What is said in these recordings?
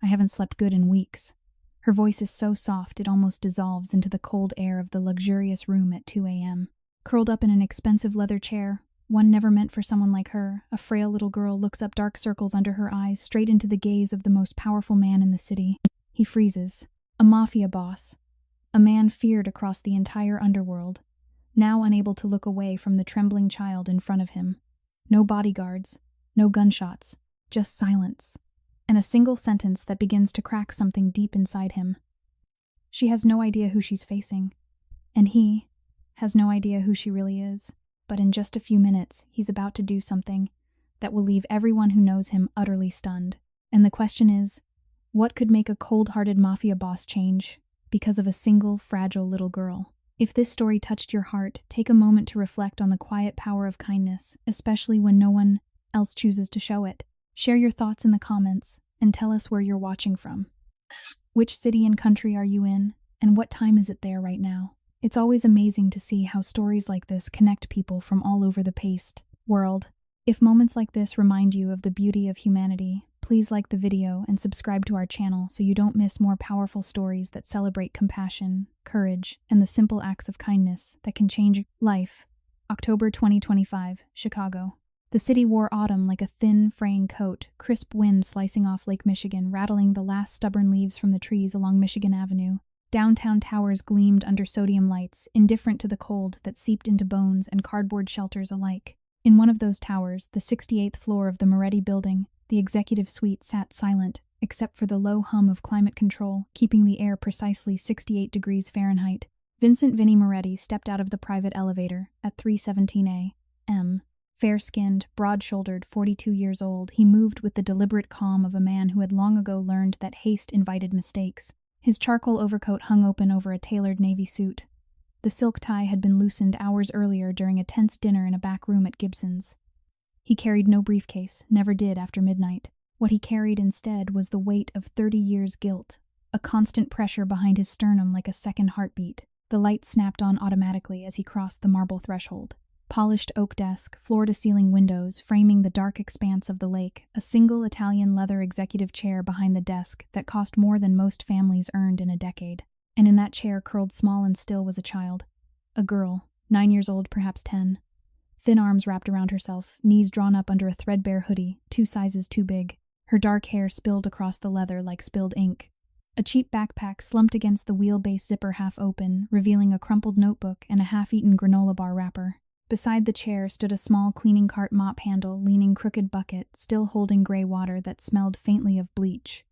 I haven't slept good in weeks." Her voice is so soft it almost dissolves into the cold air of the luxurious room at 2 a.m. Curled up in an expensive leather chair, one never meant for someone like her, a frail little girl looks up, dark circles under her eyes, straight into the gaze of the most powerful man in the city. He freezes. A mafia boss. A man feared across the entire underworld, now unable to look away from the trembling child in front of him. No bodyguards, no gunshots, just silence, and a single sentence that begins to crack something deep inside him. She has no idea who she's facing, and he has no idea who she really is, but in just a few minutes, he's about to do something that will leave everyone who knows him utterly stunned. And the question is, what could make a cold-hearted mafia boss change because of a single, fragile little girl? If this story touched your heart, take a moment to reflect on the quiet power of kindness, especially when no one else chooses to show it. Share your thoughts in the comments, and tell us where you're watching from. Which city and country are you in, and what time is it there right now? It's always amazing to see how stories like this connect people from all over the paced world. If moments like this remind you of the beauty of humanity, please like the video and subscribe to our channel so you don't miss more powerful stories that celebrate compassion, courage, and the simple acts of kindness that can change life. October 2025, Chicago. The city wore autumn like a thin, fraying coat, crisp wind slicing off Lake Michigan, rattling the last stubborn leaves from the trees along Michigan Avenue. Downtown towers gleamed under sodium lights, indifferent to the cold that seeped into bones and cardboard shelters alike. In one of those towers, the 68th floor of the Moretti building, the executive suite sat silent, except for the low hum of climate control, keeping the air precisely 68 degrees Fahrenheit. Vincent Vinnie Moretti stepped out of the private elevator at 3:17 a.m. Fair-skinned, broad-shouldered, 42 years old, he moved with the deliberate calm of a man who had long ago learned that haste invited mistakes. His charcoal overcoat hung open over a tailored navy suit. The silk tie had been loosened hours earlier during a tense dinner in a back room at Gibson's. He carried no briefcase, never did after midnight. What he carried instead was the weight of 30 years' guilt, a constant pressure behind his sternum like a second heartbeat. The light snapped on automatically as he crossed the marble threshold. Polished oak desk, floor-to-ceiling windows framing the dark expanse of the lake, a single Italian leather executive chair behind the desk that cost more than most families earned in a decade. And in that chair, curled small and still, was a child. A girl, 9 years old, perhaps 10. Thin arms wrapped around herself, knees drawn up under a threadbare hoodie, 2 sizes too big. Her dark hair spilled across the leather like spilled ink. A cheap backpack slumped against the wheelbase zipper half open, revealing a crumpled notebook and a half-eaten granola bar wrapper. Beside the chair stood a small cleaning cart mop handle, leaning crooked bucket, still holding gray water that smelled faintly of bleach.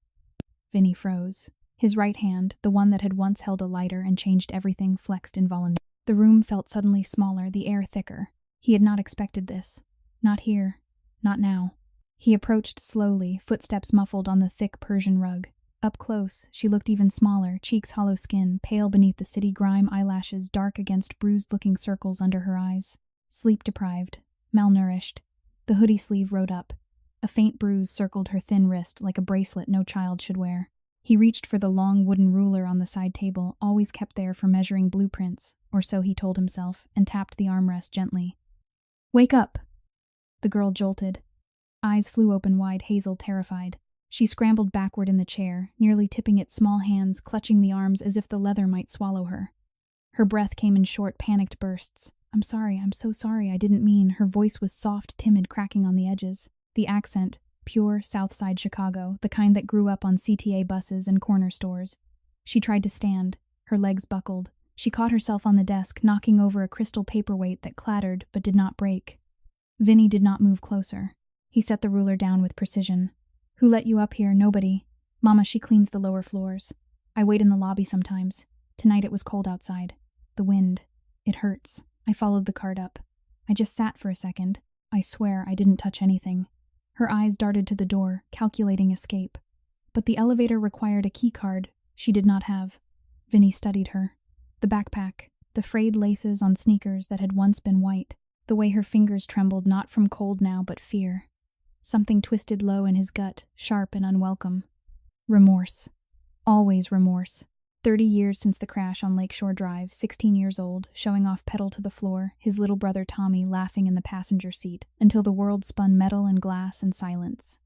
Vinny froze. His right hand, the one that had once held a lighter and changed everything, flexed involuntarily. The room felt suddenly smaller, the air thicker. He had not expected this. Not here. Not now. He approached slowly, footsteps muffled on the thick Persian rug. Up close, she looked even smaller, cheeks hollow skin, pale beneath the city grime, eyelashes dark against bruised-looking circles under her eyes. Sleep-deprived, malnourished. The hoodie sleeve rode up. A faint bruise circled her thin wrist like a bracelet no child should wear. He reached for the long wooden ruler on the side table, always kept there for measuring blueprints, or so he told himself, and tapped the armrest gently. "Wake up!" The girl jolted. Eyes flew open wide, Hazel terrified. She scrambled backward in the chair, nearly tipping its small hands, clutching the arms as if the leather might swallow her. Her breath came in short, panicked bursts. "I'm sorry, I'm so sorry, I didn't mean." Her voice was soft, timid, cracking on the edges. The accent, pure Southside Chicago, the kind that grew up on CTA buses and corner stores. She tried to stand. Her legs buckled. She caught herself on the desk, knocking over a crystal paperweight that clattered but did not break. Vinny did not move closer. He set the ruler down with precision. "Who let you up here? Nobody. Mama, she cleans the lower floors. I wait in the lobby sometimes. Tonight it was cold outside. The wind. It hurts." I followed the cart up. I just sat for a second. I swear I didn't touch anything. Her eyes darted to the door, calculating escape. But the elevator required a key card she did not have. Vinny studied her. The backpack, the frayed laces on sneakers that had once been white, the way her fingers trembled not from cold now but fear. Something twisted low in his gut, sharp and unwelcome. Remorse. Always remorse. 30 years since the crash on Lakeshore Drive, 16 years old, showing off pedal to the floor, his little brother Tommy laughing in the passenger seat, until the world spun metal and glass and silence.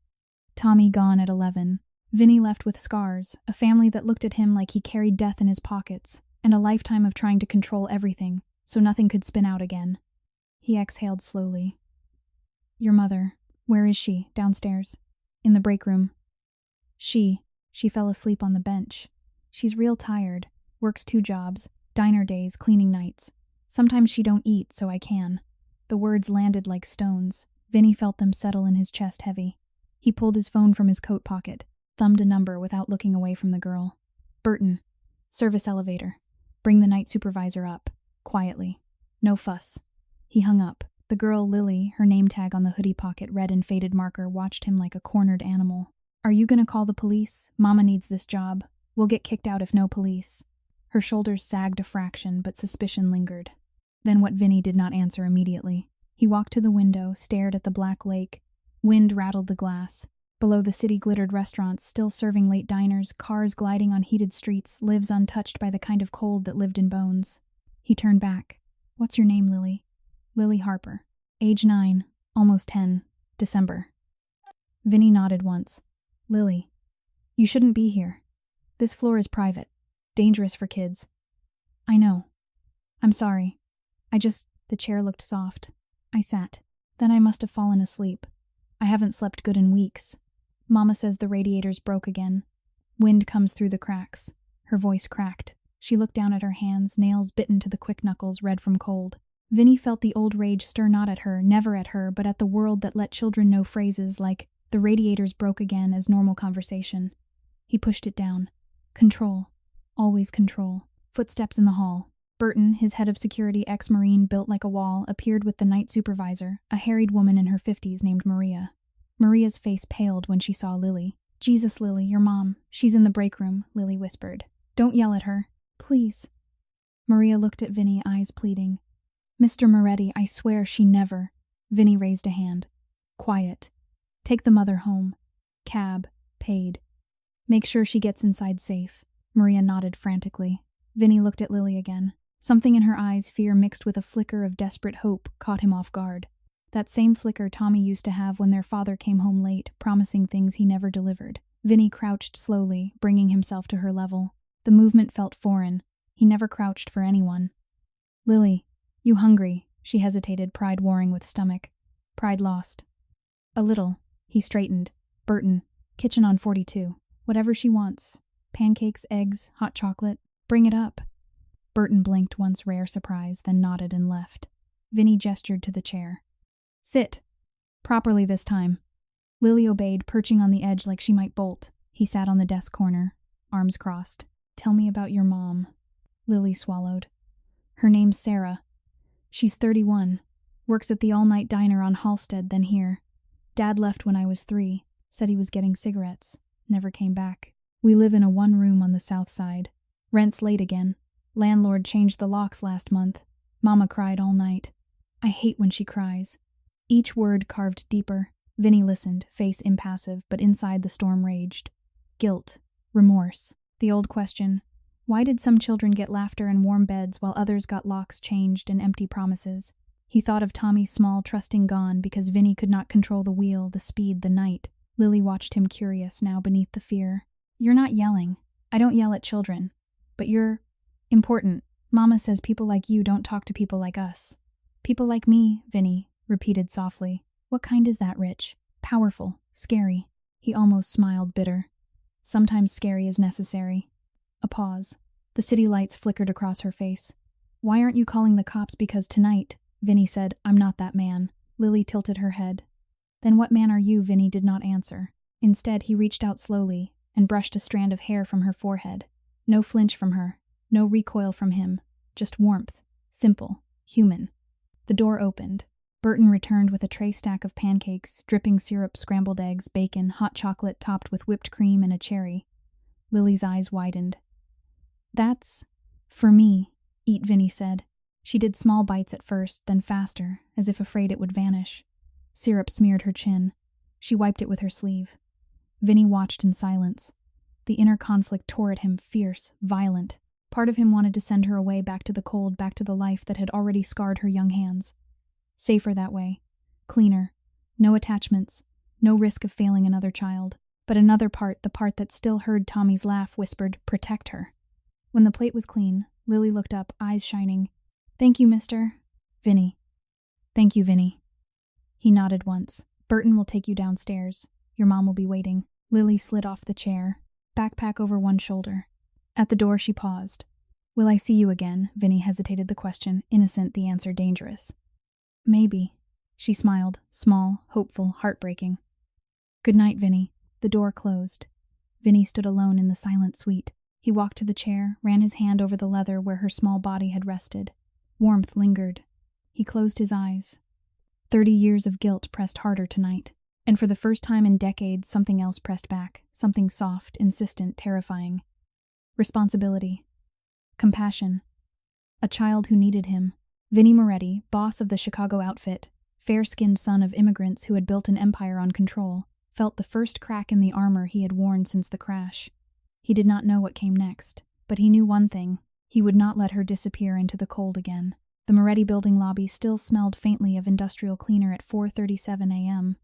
Tommy gone at 11. Vinny left with scars, a family that looked at him like he carried death in his pockets, and a lifetime of trying to control everything, so nothing could spin out again. He exhaled slowly. Your mother. Where is she? Downstairs. In the break room. She fell asleep on the bench. She's real tired, works 2 jobs, diner days, cleaning nights. Sometimes she don't eat, so I can. The words landed like stones. Vinny felt them settle in his chest heavy. He pulled his phone from his coat pocket, thumbed a number without looking away from the girl. Burton. Service elevator. Bring the night supervisor up. Quietly. No fuss. He hung up. The girl, Lily, her name tag on the hoodie pocket red in faded marker, watched him like a cornered animal. Are you gonna call the police? Mama needs this job. We'll get kicked out if no police. Her shoulders sagged a fraction, but suspicion lingered. Then what Vinny did not answer immediately. He walked to the window, stared at the black lake. Wind rattled the glass. Below the city glittered restaurants, still serving late diners, cars gliding on heated streets, lives untouched by the kind of cold that lived in bones. He turned back. What's your name, Lily? Lily Harper. Age 9, almost 10, December. Vinny nodded once. Lily. You shouldn't be here. This floor is private. Dangerous for kids. I know. I'm sorry. The chair looked soft. I sat. Then I must have fallen asleep. I haven't slept good in weeks. Mama says the radiators broke again. Wind comes through the cracks. Her voice cracked. She looked down at her hands, nails bitten to the quick knuckles, red from cold. Vinny felt the old rage stir not at her, never at her, but at the world that let children know phrases like, the radiators broke again, as normal conversation. He pushed it down. Control. Always control. Footsteps in the hall. Burton, his head of security ex-Marine built like a wall, appeared with the night supervisor, a harried woman in her 50s named Maria. Maria's face paled when she saw Lily. Jesus, Lily, your mom. She's in the break room, Lily whispered. Don't yell at her. Please. Maria looked at Vinny, eyes pleading. Mr. Moretti, I swear she never. Vinny raised a hand. Quiet. Take the mother home. Cab. Paid. Make sure she gets inside safe. Maria nodded frantically. Vinny looked at Lily again. Something in her eyes, fear mixed with a flicker of desperate hope, caught him off guard. That same flicker Tommy used to have when their father came home late, promising things he never delivered. Vinny crouched slowly, bringing himself to her level. The movement felt foreign. He never crouched for anyone. Lily, you hungry? She hesitated, pride warring with stomach. Pride lost. A little. He straightened. Burton. Kitchen on 42. Whatever she wants. Pancakes, eggs, hot chocolate. Bring it up. Burton blinked once, rare surprise, then nodded and left. Vinny gestured to the chair. Sit. Properly this time. Lily obeyed, perching on the edge like she might bolt. He sat on the desk corner, arms crossed. Tell me about your mom. Lily swallowed. Her name's Sarah. She's 31. Works at the all-night diner on Halstead, then here. Dad left when I was 3. Said he was getting cigarettes. Never came back. We live in a 1-room on the south side. Rent's late again. Landlord changed the locks last month. Mama cried all night. I hate when she cries. Each word carved deeper. Vinny listened, face impassive, but inside the storm raged. Guilt. Remorse. The old question. Why did some children get laughter and warm beds while others got locks changed and empty promises? He thought of Tommy's small, trusting gone because Vinny could not control the wheel, the speed, the night. Lily watched him curious, now beneath the fear. You're not yelling. I don't yell at children. But you're important. Mama says people like you don't talk to people like us. People like me, Vinny repeated softly. What kind is that, Rich? Powerful. Scary. He almost smiled, bitter. Sometimes scary is necessary. A pause. The city lights flickered across her face. Why aren't you calling the cops? Because tonight, Vinny said, I'm not that man. Lily tilted her head. Then what man are you? Vinny did not answer. Instead, he reached out slowly and brushed a strand of hair from her forehead. No flinch from her. No recoil from him. Just warmth. Simple. Human. The door opened. Burton returned with a tray stack of pancakes, dripping syrup, scrambled eggs, bacon, hot chocolate topped with whipped cream and a cherry. Lily's eyes widened. That's for me, eat, Vinny said. She did small bites at first, then faster, as if afraid it would vanish. Syrup smeared her chin. She wiped it with her sleeve. Vinny watched in silence. The inner conflict tore at him, fierce, violent. Part of him wanted to send her away, back to the cold, back to the life that had already scarred her young hands. Safer that way. Cleaner. No attachments. No risk of failing another child. But another part, the part that still heard Tommy's laugh, whispered, "Protect her." When the plate was clean, Lily looked up, eyes shining. "Thank you, Mr. Vinny." "Thank you, Vinny." He nodded once. "Burton will take you downstairs. Your mom will be waiting." Lily slid off the chair, backpack over one shoulder. At the door she paused. "Will I see you again?" Vinny hesitated the question, innocent, the answer dangerous. "Maybe." She smiled, small, hopeful, heartbreaking. "Good night, Vinny." The door closed. Vinny stood alone in the silent suite. He walked to the chair, ran his hand over the leather where her small body had rested. Warmth lingered. He closed his eyes. 30 years of guilt pressed harder tonight, and for the first time in decades something else pressed back, something soft, insistent, terrifying. Responsibility. Compassion. A child who needed him. Vinny Moretti, boss of the Chicago outfit, fair-skinned son of immigrants who had built an empire on control, felt the first crack in the armor he had worn since the crash. He did not know what came next, but he knew one thing: he would not let her disappear into the cold again. The Moretti building lobby still smelled faintly of industrial cleaner at 4:37 a.m.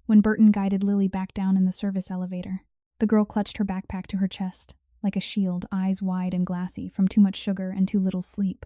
when Burton guided Lily back down in the service elevator. The girl clutched her backpack to her chest, like a shield, eyes wide and glassy from too much sugar and too little sleep.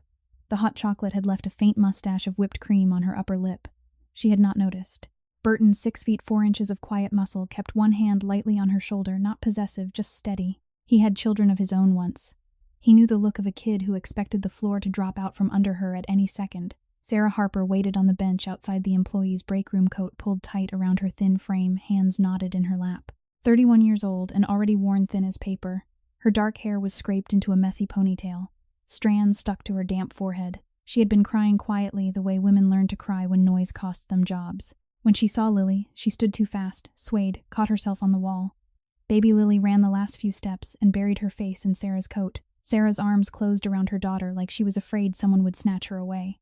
The hot chocolate had left a faint mustache of whipped cream on her upper lip. She had not noticed. Burton, 6 feet 4 inches of quiet muscle, kept one hand lightly on her shoulder, not possessive, just steady. He had children of his own once. He knew the look of a kid who expected the floor to drop out from under her at any second. Sarah Harper waited on the bench outside the employee's break room, coat pulled tight around her thin frame, hands knotted in her lap. 31 years old and already worn thin as paper. Her dark hair was scraped into a messy ponytail. Strands stuck to her damp forehead. She had been crying quietly, the way women learn to cry when noise costs them jobs. When she saw Lily, she stood too fast, swayed, caught herself on the wall. Baby Lily ran the last few steps and buried her face in Sarah's coat. Sarah's arms closed around her daughter like she was afraid someone would snatch her away.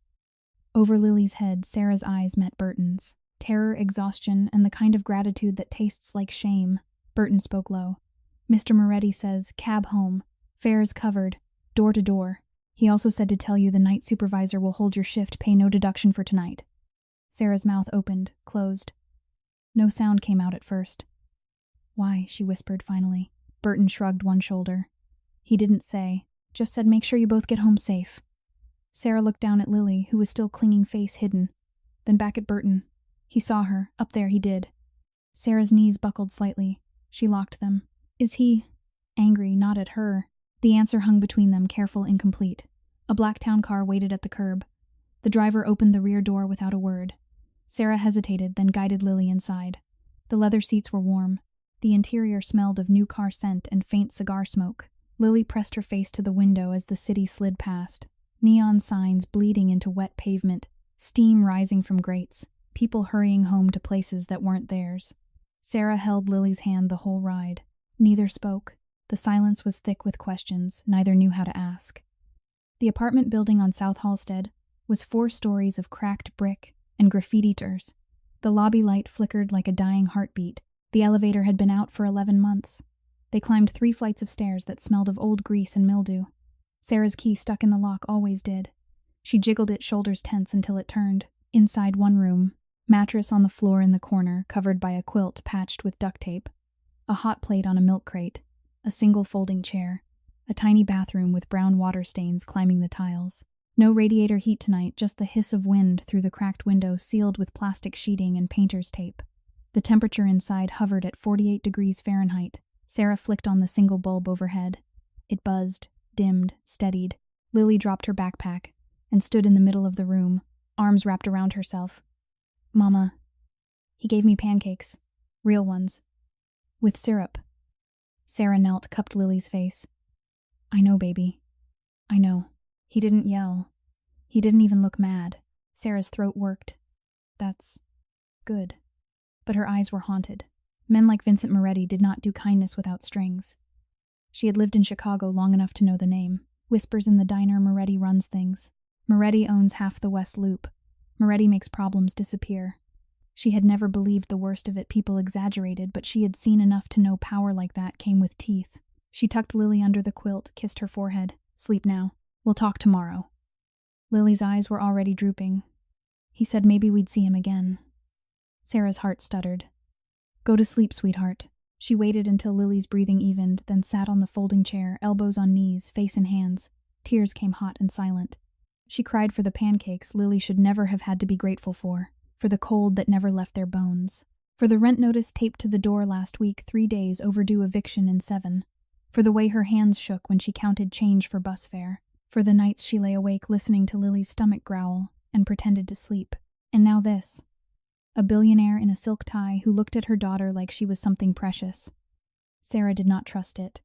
Over Lily's head, Sarah's eyes met Burton's. Terror, exhaustion, and the kind of gratitude that tastes like shame. Burton spoke low. "Mr. Moretti says, cab home. Fares covered. Door to door. He also said to tell you the night supervisor will hold your shift, pay no deduction for tonight." Sarah's mouth opened, closed. No sound came out at first. "Why?" she whispered finally. Burton shrugged one shoulder. "He didn't say. Just said make sure you both get home safe." Sarah looked down at Lily, who was still clinging, face hidden. Then back at Burton. He saw her. Up there, he did. Sarah's knees buckled slightly. She locked them. "Is he angry?" Not at her. The answer hung between them, careful, incomplete. A black town car waited at the curb. The driver opened the rear door without a word. Sarah hesitated, then guided Lily inside. The leather seats were warm. The interior smelled of new car scent and faint cigar smoke. Lily pressed her face to the window as the city slid past. Neon signs bleeding into wet pavement, steam rising from grates, people hurrying home to places that weren't theirs. Sarah held Lily's hand the whole ride. Neither spoke. The silence was thick with questions, neither knew how to ask. The apartment building on South Halsted was 4 stories of cracked brick and graffiti-ters. The lobby light flickered like a dying heartbeat. The elevator had been out for 11 months. They climbed 3 flights of stairs that smelled of old grease and mildew. Sarah's key stuck in the lock, always did. She jiggled it, shoulders tense, until it turned. Inside one room, mattress on the floor in the corner, covered by a quilt patched with duct tape. A hot plate on a milk crate. A single folding chair. A tiny bathroom with brown water stains climbing the tiles. No radiator heat tonight, just the hiss of wind through the cracked window sealed with plastic sheeting and painter's tape. The temperature inside hovered at 48 degrees Fahrenheit. Sarah flicked on the single bulb overhead. It buzzed, dimmed, steadied. Lily dropped her backpack and stood in the middle of the room, arms wrapped around herself. "Mama, he gave me pancakes. Real ones. With syrup." Sarah knelt, cupped Lily's face. "I know, baby. I know." He didn't yell. He didn't even look mad. Sarah's throat worked. "That's good." But her eyes were haunted. Men like Vincent Moretti did not do kindness without strings. She had lived in Chicago long enough to know the name. Whispers in the diner, Moretti runs things. Moretti owns half the West Loop. Moretti makes problems disappear. She had never believed the worst of it, people exaggerated, but she had seen enough to know power like that came with teeth. She tucked Lily under the quilt, kissed her forehead. "Sleep now. We'll talk tomorrow." Lily's eyes were already drooping. He said maybe we'd see him again. Sarah's heart stuttered. "Go to sleep, sweetheart. She waited until Lily's breathing evened, then sat on the folding chair, elbows on knees, face in hands. Tears came hot and silent. She cried for the pancakes Lily should never have had to be grateful for the cold that never left their bones, for the rent notice taped to the door last week, 3 days overdue eviction in 7, for the way her hands shook when she counted change for bus fare, for the nights she lay awake listening to Lily's stomach growl and pretended to sleep. And now this. A billionaire in a silk tie who looked at her daughter like she was something precious. Sarah did not trust it.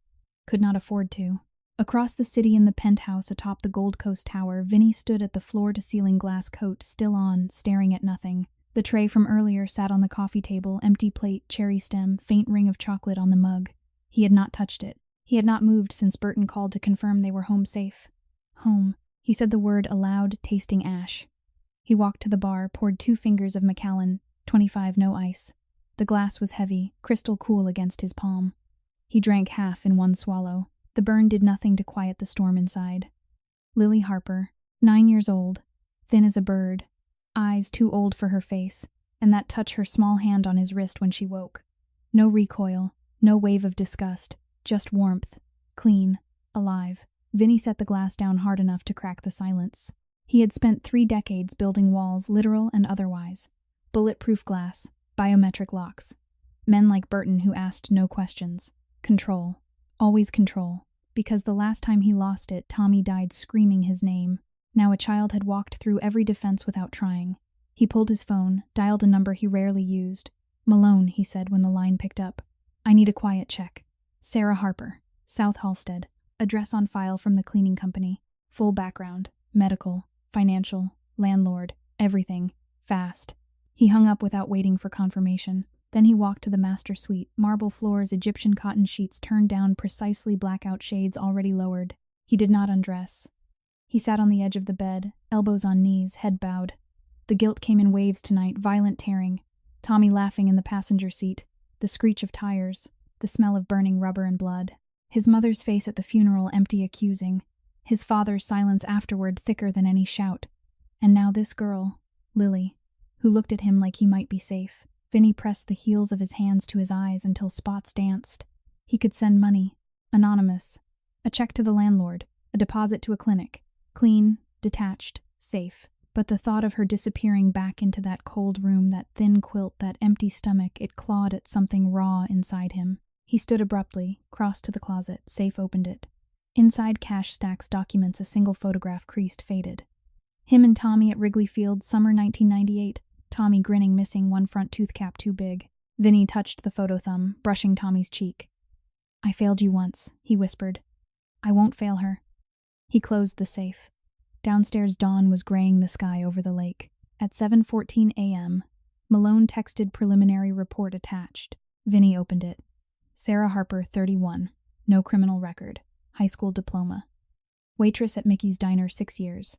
Could not afford to. Across the city in the penthouse atop the Gold Coast Tower, Vinny stood at the floor-to-ceiling glass coat still on, staring at nothing. The tray from earlier sat on the coffee table, empty plate, cherry stem, faint ring of chocolate on the mug. He had not touched it. He had not moved since Burton called to confirm they were home safe. Home. He said the word aloud, tasting ash. He walked to the bar, poured 2 fingers of Macallan, 25 no ice. The glass was heavy, crystal cool against his palm. He drank half in one swallow. The burn did nothing to quiet the storm inside. Lily Harper, 9 years old, thin as a bird, eyes too old for her face, and that touch her small hand on his wrist when she woke. No recoil, no wave of disgust, just warmth, clean, alive. Vinny set the glass down hard enough to crack the silence. He had spent 3 decades building walls, literal and otherwise. Bulletproof glass, biometric locks. Men like Burton who asked no questions. Control. Always control. Because the last time he lost it, Tommy died screaming his name. Now a child had walked through every defense without trying. He pulled his phone, dialed a number he rarely used. "Malone," he said when the line picked up. "I need a quiet check. Sarah Harper, South Halstead. Address on file from the cleaning company. Full background. Medical, financial, landlord, everything. Fast." He hung up without waiting for confirmation. Then he walked to the master suite, marble floors, Egyptian cotton sheets turned down, precisely blackout shades already lowered. He did not undress. He sat on the edge of the bed, elbows on knees, head bowed. The guilt came in waves tonight, violent tearing. Tommy laughing in the passenger seat, the screech of tires, the smell of burning rubber and blood. His mother's face at the funeral empty, accusing. His father's silence afterward thicker than any shout. And now this girl, Lily, who looked at him like he might be safe. Vinny pressed the heels of his hands to his eyes until spots danced. He could send money. Anonymous. A check to the landlord. A deposit to a clinic. Clean, detached, safe. But the thought of her disappearing back into that cold room, that thin quilt, that empty stomach, it clawed at something raw inside him. He stood abruptly, crossed to the closet, safe opened it. Inside cash stacks, documents, a single photograph creased, faded. Him and Tommy at Wrigley Field, summer 1998. Tommy grinning, missing one front tooth cap too big. Vinny touched the photo thumb, brushing Tommy's cheek. "I failed you once," he whispered. "I won't fail her." He closed the safe. Downstairs dawn was graying the sky over the lake. At 7:14 a.m., Malone texted preliminary report attached. Vinny opened it. Sarah Harper, 31. No criminal record. High school diploma. Waitress at Mickey's Diner, 6 years.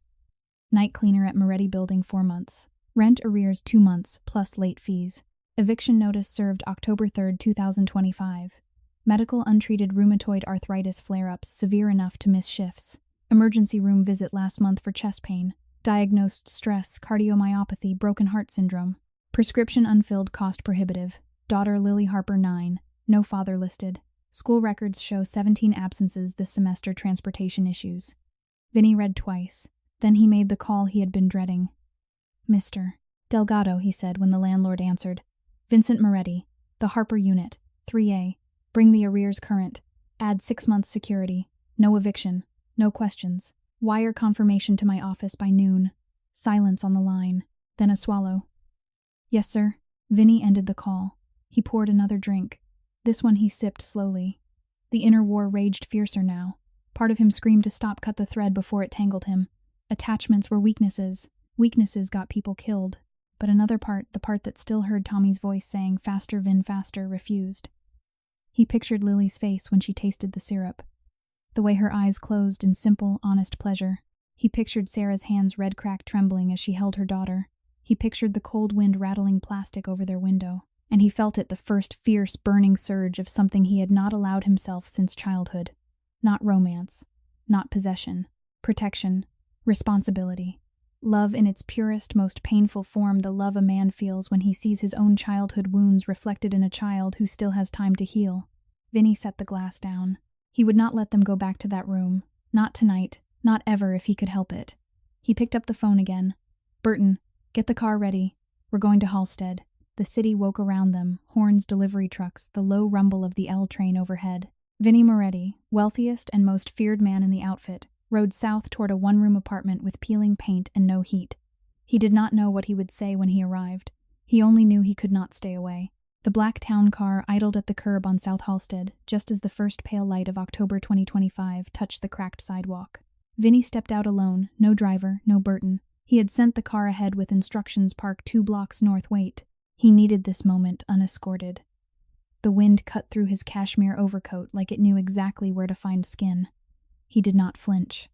Night cleaner at Moretti Building, 4 months. Rent arrears 2 months, plus late fees. Eviction notice served October 3, 2025. Medical untreated rheumatoid arthritis flare-ups severe enough to miss shifts. Emergency room visit last month for chest pain. Diagnosed stress, cardiomyopathy, broken heart syndrome. Prescription unfilled, cost prohibitive. Daughter Lily Harper, 9. No father listed. School records show 17 absences this semester, transportation issues. Vinny read twice. Then he made the call he had been dreading. "Mr. Delgado," he said when the landlord answered. "Vincent Moretti, the Harper unit, 3A. Bring the arrears current. Add 6 months security. No eviction. No questions. Wire confirmation to my office by noon." Silence on the line. Then a swallow. "Yes, sir." Vinny ended the call. He poured another drink. This one he sipped slowly. The inner war raged fiercer now. Part of him screamed to stop, cut the thread before it tangled him. Attachments were weaknesses. Weaknesses got people killed. But another part, the part that still heard Tommy's voice saying, "Faster, Vin, faster," refused. He pictured Lily's face when she tasted the syrup. The way her eyes closed in simple, honest pleasure. He pictured Sarah's hands red cracked, trembling as she held her daughter. He pictured the cold wind rattling plastic over their window. And he felt it, the first fierce, burning surge of something he had not allowed himself since childhood. Not romance. Not possession. Protection. Responsibility. Love in its purest, most painful form, the love a man feels when he sees his own childhood wounds reflected in a child who still has time to heal. Vinny set the glass down. He would not let them go back to that room. Not tonight, not ever if he could help it. He picked up the phone again. "Burton, get the car ready. We're going to Halstead." The city woke around them, horns, delivery trucks, the low rumble of the L train overhead. Vinny Moretti, wealthiest and most feared man in the outfit, rode south toward a one-room apartment with peeling paint and no heat. He did not know what he would say when he arrived. He only knew he could not stay away. The black town car idled at the curb on South Halstead, just as the first pale light of October 2025 touched the cracked sidewalk. Vinny stepped out alone, no driver, no Burton. He had sent the car ahead with instructions: park 2 blocks north, wait. He needed this moment unescorted. The wind cut through his cashmere overcoat like it knew exactly where to find skin. He did not flinch.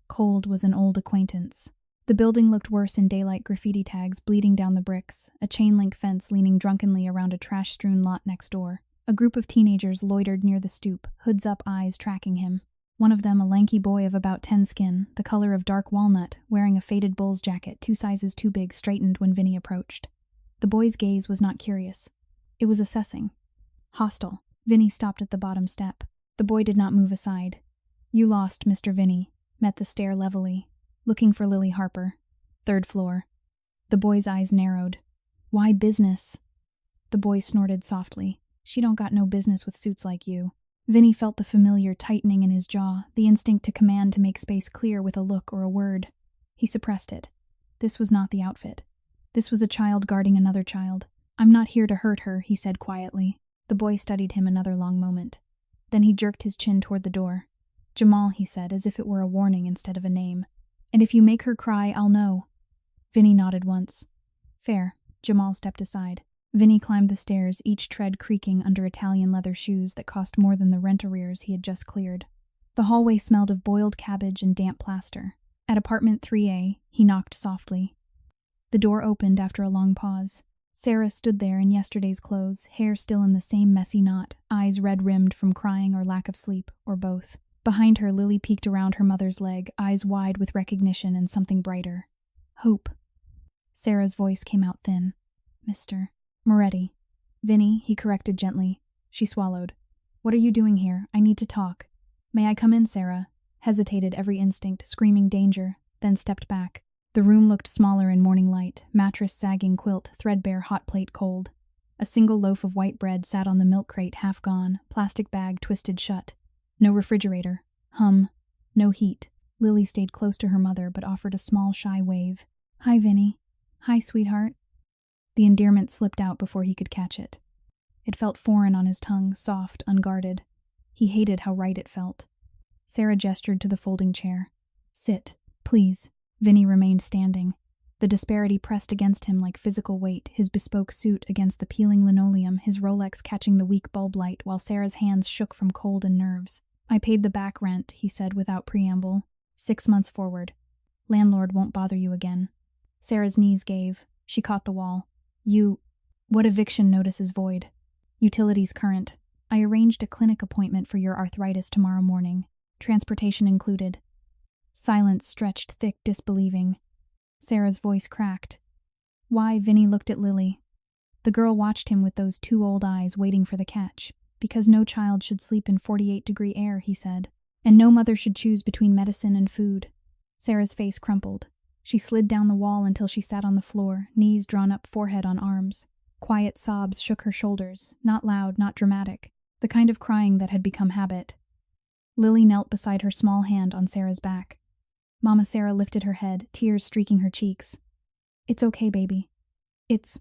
Cold was an old acquaintance. The building looked worse in daylight: graffiti tags bleeding down the bricks, a chain-link fence leaning drunkenly around a trash-strewn lot next door. A group of teenagers loitered near the stoop, hoods up, eyes tracking him. One of them, a lanky boy of about 10, skin, the color of dark walnut, wearing a faded Bulls jacket 2 sizes too big, straightened when Vinny approached. The boy's gaze was not curious. It was assessing. Hostile. Vinny stopped at the bottom step. The boy did not move aside. "You lost, Mr. Vinny," met the stare levelly. "Looking for Lily Harper. 3rd floor." The boy's eyes narrowed. "Why business?" The boy snorted softly. "She don't got no business with suits like you." Vinny felt the familiar tightening in his jaw, the instinct to command, to make space clear with a look or a word. He suppressed it. This was not the outfit. This was a child guarding another child. "I'm not here to hurt her," he said quietly. The boy studied him another long moment. Then he jerked his chin toward the door. "Jamal," he said, as if it were a warning instead of a name. "And if you make her cry, I'll know." Vinny nodded once. "Fair." Jamal stepped aside. Vinny climbed the stairs, each tread creaking under Italian leather shoes that cost more than the rent arrears he had just cleared. The hallway smelled of boiled cabbage and damp plaster. At apartment 3A, he knocked softly. The door opened after a long pause. Sarah stood there in yesterday's clothes, hair still in the same messy knot, eyes red-rimmed from crying or lack of sleep, or both. Behind her, Lily peeked around her mother's leg, eyes wide with recognition and something brighter. "Hope." Sarah's voice came out thin. "Mr. Moretti." "Vinny," he corrected gently. She swallowed. "What are you doing here? I need to talk." "May I come in, Sarah?" Hesitated, every instinct screaming danger, then stepped back. The room looked smaller in morning light, mattress sagging, quilt threadbare, hot plate cold. A single loaf of white bread sat on the milk crate, half gone, plastic bag twisted shut. No refrigerator. No heat. Lily stayed close to her mother but offered a small, shy wave. "Hi, Vinny." "Hi, sweetheart." The endearment slipped out before he could catch it. It felt foreign on his tongue, soft, unguarded. He hated how right it felt. Sarah gestured to the folding chair. "Sit, please." Vinny remained standing. The disparity pressed against him like physical weight, his bespoke suit against the peeling linoleum, his Rolex catching the weak bulb light while Sarah's hands shook from cold and nerves. "I paid the back rent," he said without preamble. 6 months forward. "Landlord won't bother you again." Sarah's knees gave. She caught the wall. What eviction notice is void?" "Utilities current. I arranged a clinic appointment for your arthritis tomorrow morning. Transportation included." Silence stretched thick, disbelieving. Sarah's voice cracked. "Why?" Vinny looked at Lily. The girl watched him with those 2 old eyes waiting for the catch. "Because no child should sleep in 48-degree air," he said. "And no mother should choose between medicine and food." Sarah's face crumpled. She slid down the wall until she sat on the floor, knees drawn up, forehead on arms. Quiet sobs shook her shoulders, not loud, not dramatic, the kind of crying that had become habit. Lily knelt beside her, small hand on Sarah's back. Mama Sarah lifted her head, tears streaking her cheeks. "It's okay, baby. It's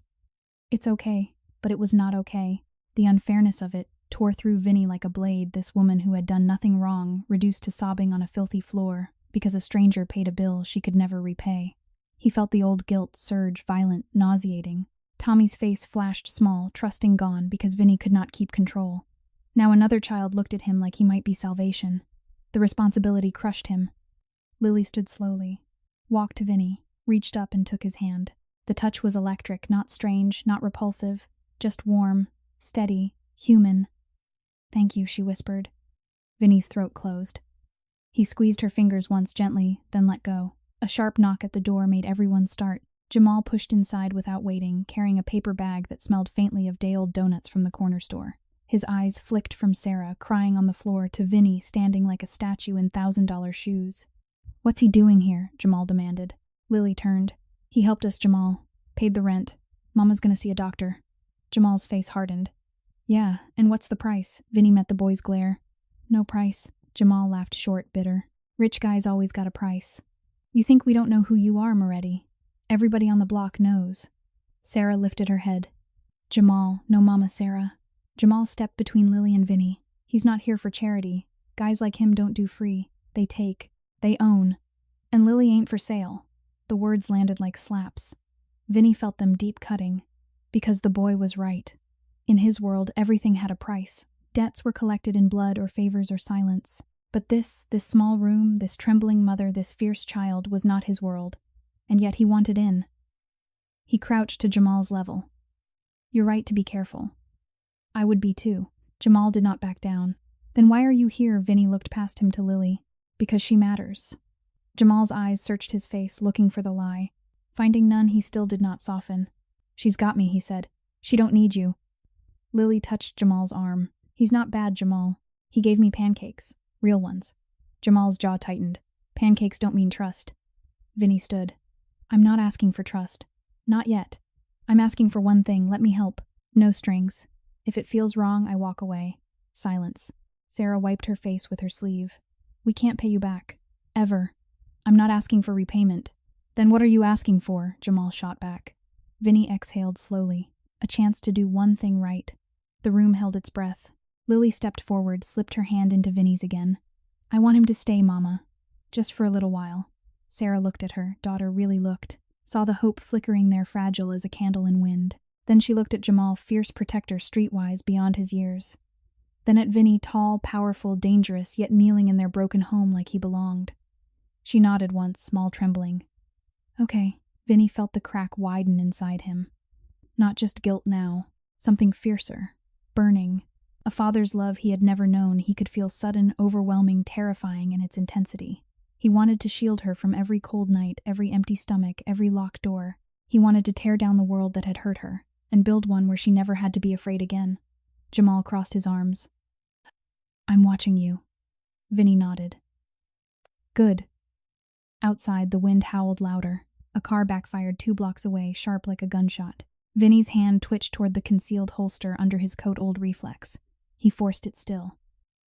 okay." But it was not okay. The unfairness of it tore through Vinny like a blade, this woman who had done nothing wrong, reduced to sobbing on a filthy floor, because a stranger paid a bill she could never repay. He felt the old guilt surge, violent, nauseating. Tommy's face flashed small, trusting gone because Vinny could not keep control. Now another child looked at him like he might be salvation. The responsibility crushed him. Lily stood slowly, walked to Vinny, reached up and took his hand. The touch was electric, not strange, not repulsive, just warm, steady, human. "Thank you," she whispered. Vinny's throat closed. He squeezed her fingers once gently, then let go. A sharp knock at the door made everyone start. Jamal pushed inside without waiting, carrying a paper bag that smelled faintly of day-old donuts from the corner store. His eyes flicked from Sarah, crying on the floor, to Vinny, standing like a statue in $1,000 shoes. "What's he doing here?" Jamal demanded. Lily turned. "He helped us, Jamal. Paid the rent. Mama's gonna see a doctor." Jamal's face hardened. "Yeah, and what's the price?" Vinny met the boy's glare. "No price." Jamal laughed short, bitter. "Rich guys always got a price. You think we don't know who you are, Moretti? Everybody on the block knows." Sarah lifted her head. "Jamal, no Mama Sarah." Jamal stepped between Lily and Vinny. "He's not here for charity. Guys like him don't do free. They take. They own. And Lily ain't for sale." The words landed like slaps. Vinny felt them deep cutting. Because the boy was right. In his world, everything had a price. Debts were collected in blood or favors or silence. But this small room, this trembling mother, this fierce child was not his world. And yet he wanted in. He crouched to Jamal's level. "You're right to be careful." "I would be too." Jamal did not back down. "Then why are you here?" Vinny looked past him to Lily. "Because she matters." Jamal's eyes searched his face, looking for the lie. Finding none, he still did not soften. "She's got me," he said. "She don't need you." Lily touched Jamal's arm. "He's not bad, Jamal. He gave me pancakes. Real ones." Jamal's jaw tightened. "Pancakes don't mean trust." Vinny stood. "I'm not asking for trust. Not yet. I'm asking for one thing. Let me help. No strings. If it feels wrong, I walk away." Silence. Sarah wiped her face with her sleeve. "We can't pay you back. Ever. I'm not asking for repayment." "Then what are you asking for?" Jamal shot back. Vinny exhaled slowly. A chance to do one thing right. The room held its breath. Lily stepped forward, slipped her hand into Vinny's again. "I want him to stay, Mama. Just for a little while." Sarah looked at her, daughter really looked, saw the hope flickering there fragile as a candle in wind. Then she looked at Jamal, fierce protector streetwise beyond his years. Then at Vinny, tall, powerful, dangerous, yet kneeling in their broken home like he belonged. She nodded once, small trembling. "Okay." Vinny felt the crack widen inside him. Not just guilt now, something fiercer, burning. A father's love he had never known. He could feel sudden, overwhelming, terrifying in its intensity. He wanted to shield her from every cold night, every empty stomach, every locked door. He wanted to tear down the world that had hurt her, and build one where she never had to be afraid again. Jamal crossed his arms. "I'm watching you." Vinny nodded. "Good." Outside, the wind howled louder. A car backfired 2 blocks away, sharp like a gunshot. Vinny's hand twitched toward the concealed holster under his coat, old reflex. He forced it still.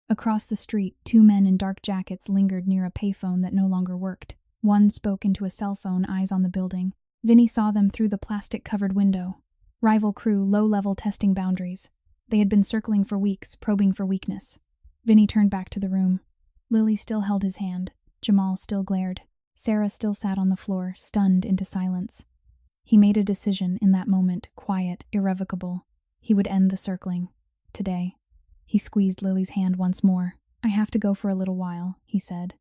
Across the street, 2 men in dark jackets lingered near a payphone that no longer worked. One spoke into a cell phone, eyes on the building. Vinny saw them through the plastic-covered window. Rival crew, low-level testing boundaries. They had been circling for weeks, probing for weakness. Vinny turned back to the room. Lily still held his hand. Jamal still glared. Sarah still sat on the floor, stunned into silence. He made a decision in that moment, quiet, irrevocable. He would end the circling. Today. He squeezed Lily's hand once more. "I have to go for a little while," he said.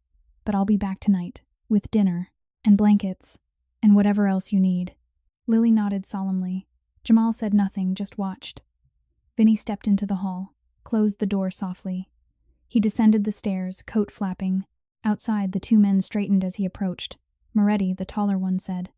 "But I'll be back tonight, with dinner, and blankets, and whatever else you need." Lily nodded solemnly. Jamal said nothing, just watched. Vinny stepped into the hall, closed the door softly. He descended the stairs, coat flapping. Outside, the 2 men straightened as he approached. Moretti, the taller one, said,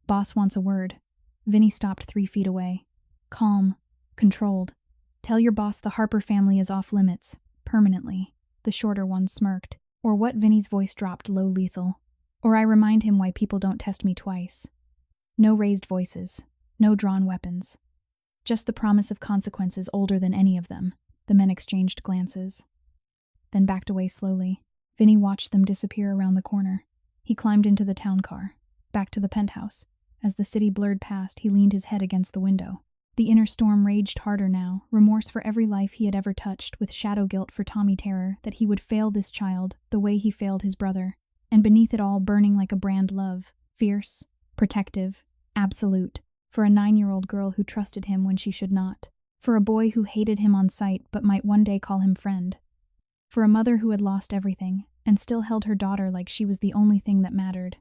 "Boss wants a word." Vinny stopped 3 feet away. Calm, controlled. "Tell your boss the Harper family is off limits, permanently." The shorter one smirked. "Or what?" Vinny's voice dropped low, lethal. "Or I remind him why people don't test me twice." No raised voices, no drawn weapons. Just the promise of consequences older than any of them. The men exchanged glances. Then backed away slowly. Vinny watched them disappear around the corner. He climbed into the town car, back to the penthouse. As the city blurred past, he leaned his head against the window. The inner storm raged harder now, remorse for every life he had ever touched, with shadow guilt for Tommy Terror, that he would fail this child the way he failed his brother. And beneath it all, burning like a brand love, fierce, protective, absolute, for a 9-year-old girl who trusted him when she should not, for a boy who hated him on sight but might one day call him friend. For a mother who had lost everything, and still held her daughter like she was the only thing that mattered.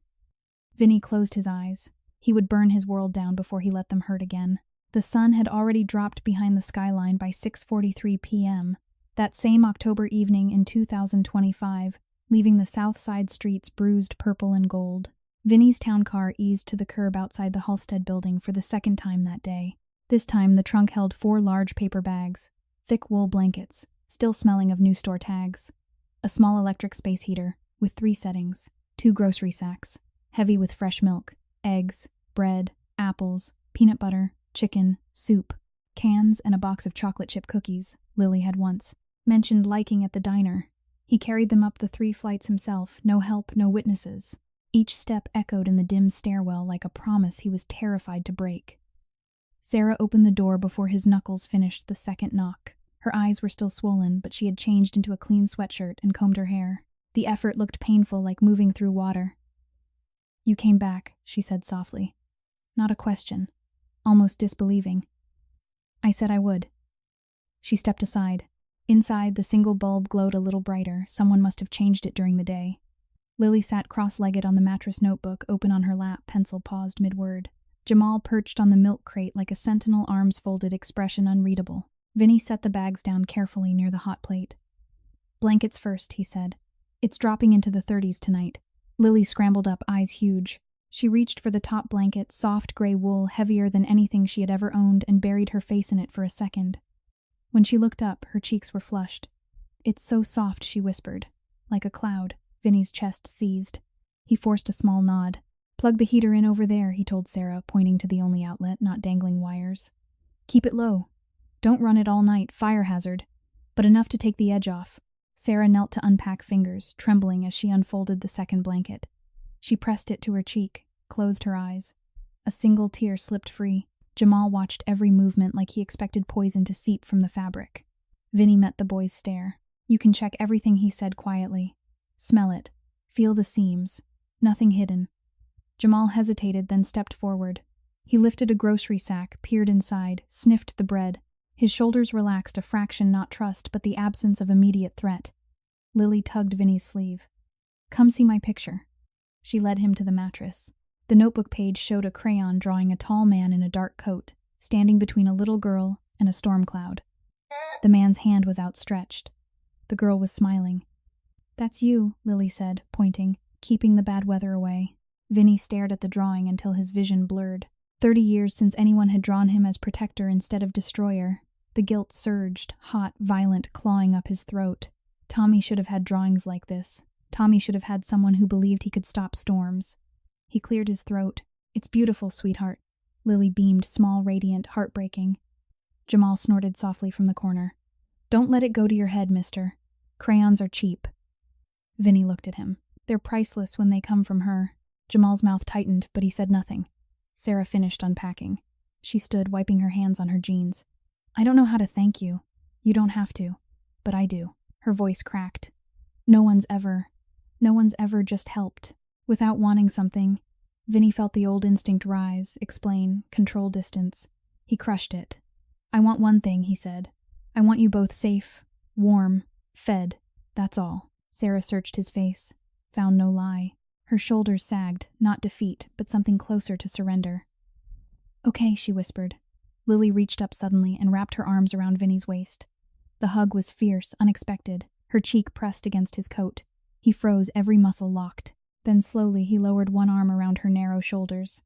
Vinny closed his eyes. He would burn his world down before he let them hurt again. The sun had already dropped behind the skyline by 6:43 p.m., that same October evening in 2025, leaving the south side streets bruised purple and gold. Vinny's town car eased to the curb outside the Halstead building for the second time that day. This time, the trunk held 4 large paper bags, thick wool blankets, still smelling of new store tags, a small electric space heater with 3 settings, 2 grocery sacks, heavy with fresh milk, eggs, bread, apples, peanut butter, chicken, soup, cans, and a box of chocolate chip cookies Lily had once mentioned liking at the diner. He carried them up the 3 flights himself, no help, no witnesses. Each step echoed in the dim stairwell like a promise he was terrified to break. Sarah opened the door before his knuckles finished the second knock. Her eyes were still swollen, but she had changed into a clean sweatshirt and combed her hair. The effort looked painful, like moving through water. "You came back," she said softly. Not a question, almost disbelieving. "I said I would." She stepped aside. Inside, the single bulb glowed a little brighter. Someone must have changed it during the day. Lily sat cross-legged on the mattress, notebook open on her lap, pencil paused mid-word. Jamal perched on the milk crate like a sentinel, arms folded, expression unreadable. Vinny set the bags down carefully near the hot plate. "Blankets first," he said. "It's dropping into the 30s tonight." Lily scrambled up, eyes huge. She reached for the top blanket, soft gray wool, heavier than anything she had ever owned, and buried her face in it for a second. When she looked up, her cheeks were flushed. "It's so soft," she whispered. "Like a cloud." Vinny's chest seized. He forced a small nod. "Plug the heater in over there," he told Sarah, pointing to the only outlet, not dangling wires. "Keep it low. Don't run it all night, fire hazard, but enough to take the edge off." Sarah knelt to unpack fingers, trembling as she unfolded the second blanket. She pressed it to her cheek, closed her eyes. A single tear slipped free. Jamal watched every movement like he expected poison to seep from the fabric. Vinny met the boy's stare. "You can check everything," he said quietly. "Smell it. Feel the seams. Nothing hidden." Jamal hesitated, then stepped forward. He lifted a grocery sack, peered inside, sniffed the bread. His shoulders relaxed, a fraction, not trust, but the absence of immediate threat. Lily tugged Vinny's sleeve. "Come see my picture." She led him to the mattress. The notebook page showed a crayon drawing a tall man in a dark coat, standing between a little girl and a storm cloud. The man's hand was outstretched. The girl was smiling. "That's you," Lily said, pointing, "keeping the bad weather away." Vinny stared at the drawing until his vision blurred. 30 years since anyone had drawn him as protector instead of destroyer. The guilt surged, hot, violent, clawing up his throat. Tommy should have had drawings like this. Tommy should have had someone who believed he could stop storms. He cleared his throat. "It's beautiful, sweetheart." Lily beamed, small, radiant, heartbreaking. Jamal snorted softly from the corner. "Don't let it go to your head, mister. Crayons are cheap." Vinny looked at him. "They're priceless when they come from her." Jamal's mouth tightened, but he said nothing. Sarah finished unpacking. She stood, wiping her hands on her jeans. "I don't know how to thank you. You don't have to. But I do." Her voice cracked. No one's ever just helped. Without wanting something, Vinny felt the old instinct rise, explain, control distance. He crushed it. "I want one thing," he said. "I want you both safe, warm, fed. That's all." Sarah searched his face, found no lie. Her shoulders sagged, not defeat, but something closer to surrender. "Okay," she whispered. Lily reached up suddenly and wrapped her arms around Vinny's waist. The hug was fierce, unexpected, her cheek pressed against his coat. He froze, every muscle locked. Then slowly he lowered one arm around her narrow shoulders.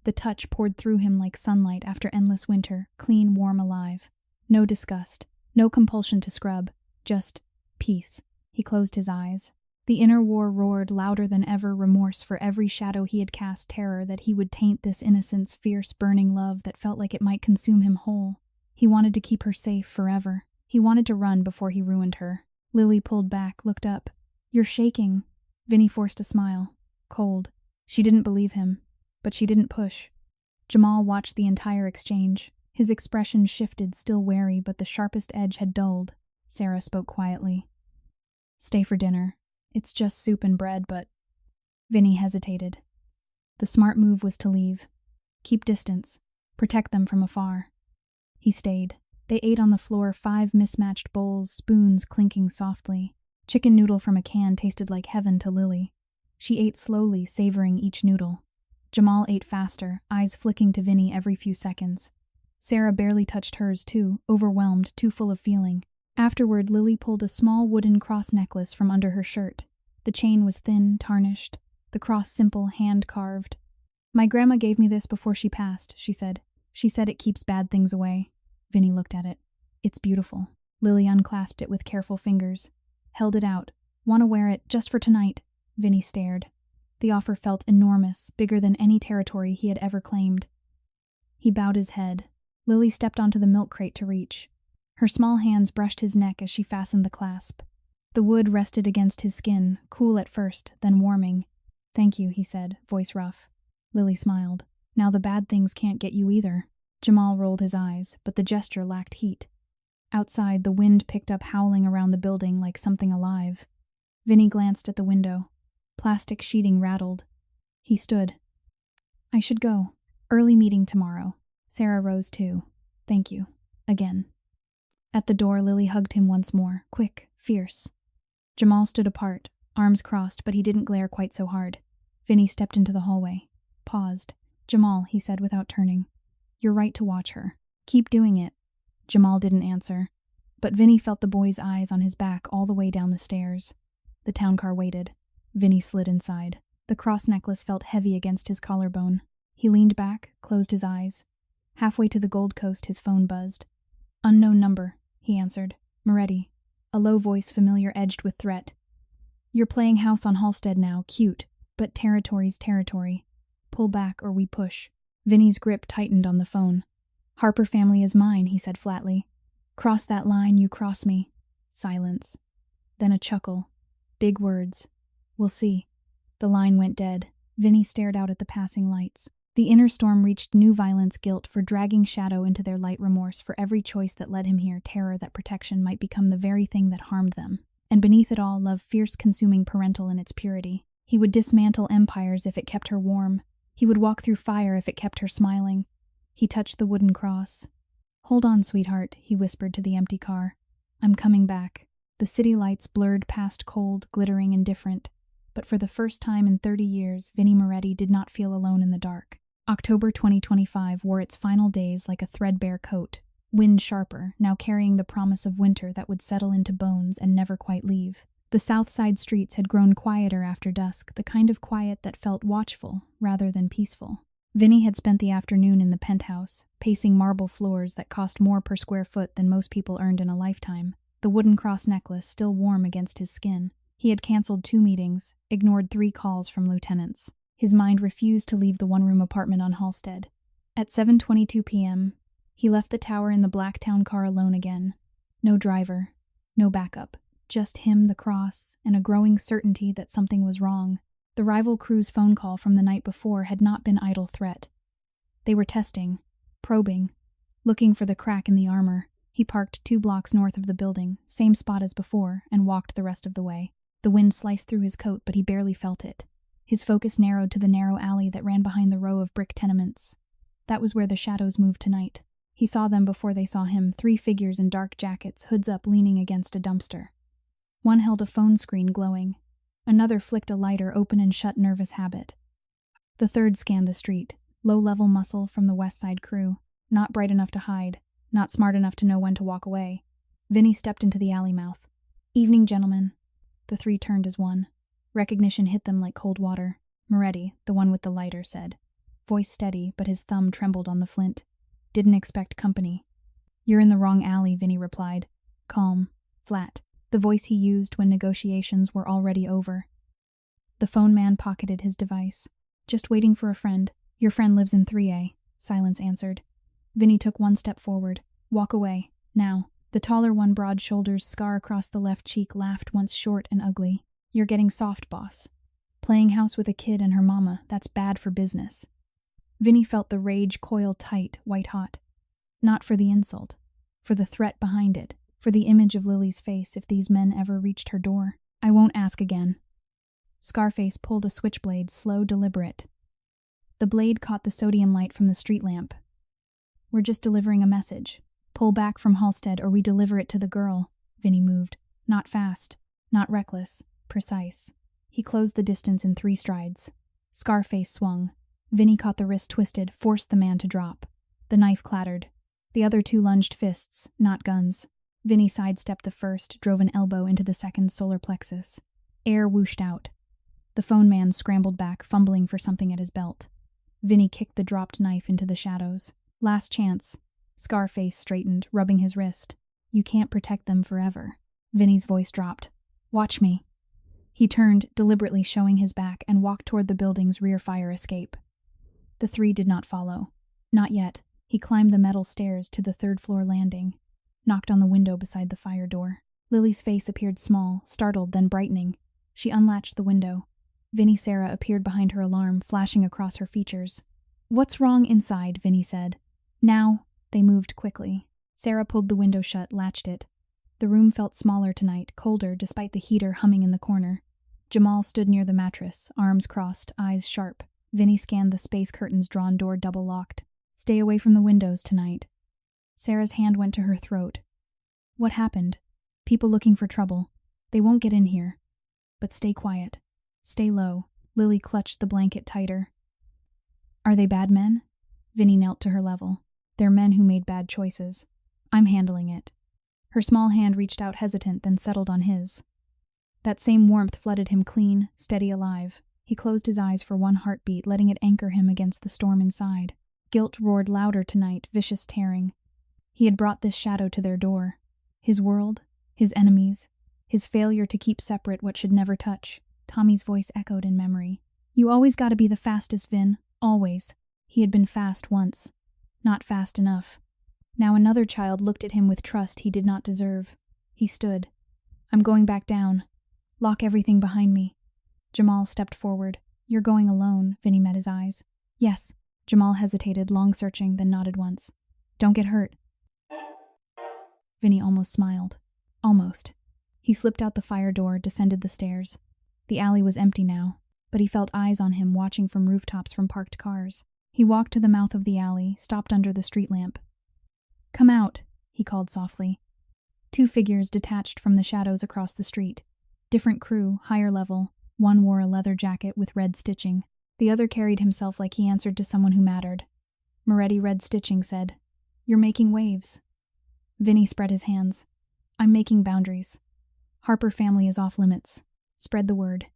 The touch poured through him like sunlight after endless winter, clean, warm, alive. No disgust, no compulsion to scrub, just peace. He closed his eyes. The inner war roared louder than ever, remorse for every shadow he had cast, terror that he would taint this innocence, fierce, burning love that felt like it might consume him whole. He wanted to keep her safe forever. He wanted to run before he ruined her. Lily pulled back, looked up. "You're shaking." Vinny forced a smile. Cold. She didn't believe him, but she didn't push. Jamal watched the entire exchange. His expression shifted, still wary, but the sharpest edge had dulled. Sarah spoke quietly. "Stay for dinner. It's just soup and bread, but..." Vinny hesitated. The smart move was to leave. Keep distance. Protect them from afar. He stayed. They ate on the floor, 5 mismatched bowls, spoons clinking softly. Chicken noodle from a can tasted like heaven to Lily. She ate slowly, savoring each noodle. Jamal ate faster, eyes flicking to Vinny every few seconds. Sarah barely touched hers too, overwhelmed, too full of feeling. Afterward, Lily pulled a small wooden cross necklace from under her shirt. The chain was thin, tarnished. the cross simple, hand-carved. "My grandma gave me this before she passed," she said. "She said it keeps bad things away." Vinny looked at it. "It's beautiful." Lily unclasped it with careful fingers, held it out. "Want to wear it just for tonight?" Vinny stared. The offer felt enormous, bigger than any territory he had ever claimed. He bowed his head. Lily stepped onto the milk crate to reach. Her small hands brushed his neck as she fastened the clasp. The wood rested against his skin, cool at first, then warming. "Thank you," he said, voice rough. Lily smiled. "Now the bad things can't get you either." Jamal rolled his eyes, but the gesture lacked heat. Outside, the wind picked up howling around the building like something alive. Vinny glanced at the window. Plastic sheeting rattled. He stood. "I should go. Early meeting tomorrow." Sarah rose too. "Thank you. Again." At the door, Lily hugged him once more, quick, fierce. Jamal stood apart, arms crossed, but he didn't glare quite so hard. Vinny stepped into the hallway. Paused. "Jamal," he said without turning. "You're right to watch her. Keep doing it." Jamal didn't answer, but Vinny felt the boy's eyes on his back all the way down the stairs. The town car waited. Vinny slid inside. The cross necklace felt heavy against his collarbone. He leaned back, closed his eyes. Halfway to the Gold Coast, his phone buzzed. "Unknown number," he answered. "Moretti." A low voice, familiar, edged with threat. "You're playing house on Halstead now, cute, but territory's territory. Pull back or we push." Vinny's grip tightened on the phone. "Harper family is mine," he said flatly. "Cross that line, you cross me." Silence. Then a chuckle. Big words. "We'll see." The line went dead. Vinny stared out at the passing lights. The inner storm reached new violence, guilt for dragging shadow into their light, remorse for every choice that led him here, terror that protection might become the very thing that harmed them. And beneath it all, love, fierce, consuming, parental in its purity. He would dismantle empires if it kept her warm. He would walk through fire if it kept her smiling. He touched the wooden cross. "Hold on, sweetheart," he whispered to the empty car. "I'm coming back." The city lights blurred past, cold, glittering, indifferent. But for the first time in 30 years, Vinny Moretti did not feel alone in the dark. October 2025 wore its final days like a threadbare coat, wind sharper, now carrying the promise of winter that would settle into bones and never quite leave. The South Side streets had grown quieter after dusk, the kind of quiet that felt watchful rather than peaceful. Vinny had spent the afternoon in the penthouse, pacing marble floors that cost more per square foot than most people earned in a lifetime, the wooden cross necklace still warm against his skin. He had canceled 2 meetings, ignored 3 calls from lieutenants. His mind refused to leave the one-room apartment on Halstead. At 7:22 p.m., he left the tower in the black town car alone again. No driver, no backup, just him, the cross, and a growing certainty that something was wrong. The rival crew's phone call from the night before had not been idle threat. They were testing, probing, looking for the crack in the armor. He parked 2 blocks north of the building, same spot as before, and walked the rest of the way. The wind sliced through his coat, but he barely felt it. His focus narrowed to the narrow alley that ran behind the row of brick tenements. That was where the shadows moved tonight. He saw them before they saw him, 3 figures in dark jackets, hoods up, leaning against a dumpster. One held a phone screen glowing. Another flicked a lighter, open and shut, nervous habit. The third scanned the street, low-level muscle from the West Side crew, not bright enough to hide, not smart enough to know when to walk away. Vinny stepped into the alley mouth. "Evening, gentlemen." The 3 turned as one. Recognition hit them like cold water. Moretti, the one with the lighter, said. Voice steady, but his thumb trembled on the flint. "Didn't expect company." "You're in the wrong alley," Vinny replied. Calm, flat, the voice he used when negotiations were already over. The phone man pocketed his device. "Just waiting for a friend. Your friend lives in 3A, silence answered. Vinny took 1 step forward. "Walk away, now." The taller one, broad shoulders, scar across the left cheek, laughed once short and ugly. "You're getting soft, boss. Playing house with a kid and her mama, that's bad for business." Vinny felt the rage coil tight, white-hot. Not for the insult, for the threat behind it, for the image of Lily's face if these men ever reached her door. "I won't ask again." Scarface pulled a switchblade, slow, deliberate. The blade caught the sodium light from the street lamp. "We're just delivering a message. Pull back from Halstead or we deliver it to the girl." Vinny moved. Not fast, not reckless, precise. He closed the distance in 3 strides. Scarface swung. Vinny caught the wrist twisted, forced the man to drop. The knife clattered. The other 2 lunged fists, not guns. Vinny sidestepped the first, drove an elbow into the second solar plexus. Air whooshed out. The phone man scrambled back, fumbling for something at his belt. Vinny kicked the dropped knife into the shadows. Last chance. Scarface straightened, rubbing his wrist. You can't protect them forever. Vinny's voice dropped. Watch me. He turned, deliberately showing his back, and walked toward the building's rear fire escape. The three did not follow. Not yet. He climbed the metal stairs to the third-floor landing, knocked on the window beside the fire door. Lily's face appeared small, startled, then brightening. She unlatched the window. Vinny Sarah appeared behind her alarm, flashing across her features. What's wrong inside? Vinny said. Now. They moved quickly. Sarah pulled the window shut, latched it. The room felt smaller tonight, colder despite the heater humming in the corner. Jamal stood near the mattress, arms crossed, eyes sharp. Vinny scanned the space curtains drawn door double-locked. Stay away from the windows tonight. Sarah's hand went to her throat. What happened? People looking for trouble. They won't get in here. But stay quiet. Stay low. Lily clutched the blanket tighter. Are they bad men? Vinny knelt to her level. They're men who made bad choices. I'm handling it. Her small hand reached out hesitant, then settled on his. That same warmth flooded him clean, steady, alive. He closed his eyes for one heartbeat, letting it anchor him against the storm inside. Guilt roared louder tonight, vicious tearing. He had brought this shadow to their door. His world, his enemies, his failure to keep separate what should never touch. Tommy's voice echoed in memory. You always gotta be the fastest, Vin. Always. He had been fast once. Not fast enough. Now another child looked at him with trust he did not deserve. He stood. I'm going back down. Lock everything behind me. Jamal stepped forward. You're going alone, Vinny met his eyes. Yes. Jamal hesitated, long searching, then nodded once. Don't get hurt. Vinny almost smiled. Almost. He slipped out the fire door, descended the stairs. The alley was empty now, but he felt eyes on him watching from rooftops from parked cars. He walked to the mouth of the alley, stopped under the street lamp. Come out, he called softly. Two figures detached from the shadows across the street. Different crew, higher level. One wore a leather jacket with red stitching. The other carried himself like he answered to someone who mattered. Moretti Red Stitching said, You're making waves. Vinny spread his hands. I'm making boundaries. Harper family is off limits. Spread the word.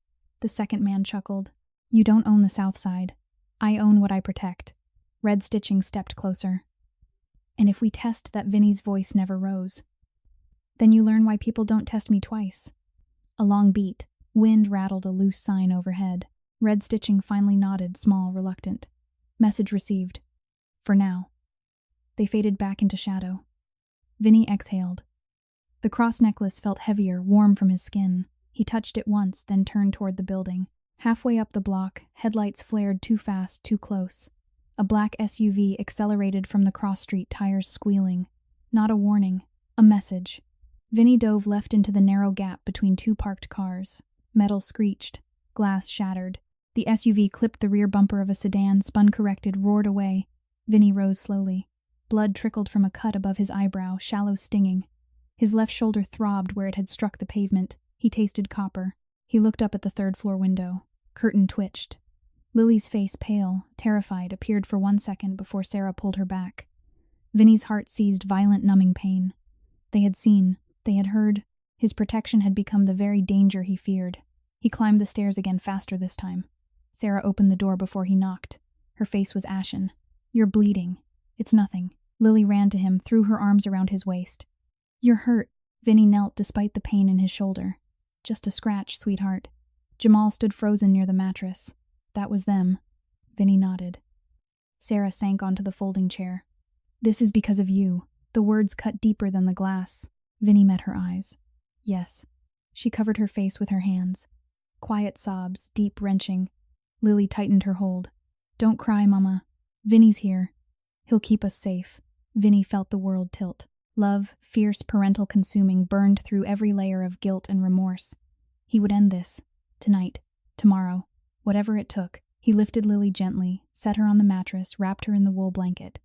The second man chuckled. You don't own the South Side. I own what I protect. Red Stitching stepped closer. And if we test that, Vinny's voice never rose. Then you learn why people don't test me twice. A long beat. Wind rattled a loose sign overhead. Red Stitching finally nodded, small, reluctant. Message received. For now. They faded back into shadow. Vinny exhaled. The cross necklace felt heavier, warm from his skin. He touched it once, then turned toward the building. Halfway up the block, headlights flared too fast, too close. A black SUV accelerated from the cross street, tires squealing. Not a warning. A message. Vinny dove left into the narrow gap between two parked cars. Metal screeched. Glass shattered. The SUV clipped the rear bumper of a sedan, spun corrected, roared away. Vinny rose slowly. Blood trickled from a cut above his eyebrow, shallow stinging. His left shoulder throbbed where it had struck the pavement. He tasted copper. He looked up at the third-floor window. Curtain twitched. Lily's face, pale, terrified, appeared for 1 second before Sarah pulled her back. Vinny's heart seized violent, numbing pain. They had seen. They had heard. His protection had become the very danger he feared. He climbed the stairs again, faster this time. Sarah opened the door before he knocked. Her face was ashen. You're bleeding. It's nothing. Lily ran to him, threw her arms around his waist. You're hurt. Vinny knelt despite the pain in his shoulder. Just a scratch, sweetheart. Jamal stood frozen near the mattress. That was them. Vinny nodded. Sarah sank onto the folding chair. This is because of you. The words cut deeper than the glass. Vinny met her eyes. Yes. She covered her face with her hands. Quiet sobs, deep wrenching. Lily tightened her hold. Don't cry, Mama. Vinny's here. He'll keep us safe. Vinny felt the world tilt. Love, fierce, parental consuming, burned through every layer of guilt and remorse. He would end this. Tonight. Tomorrow. Whatever it took. He lifted Lily gently, set her on the mattress, wrapped her in the wool blanket.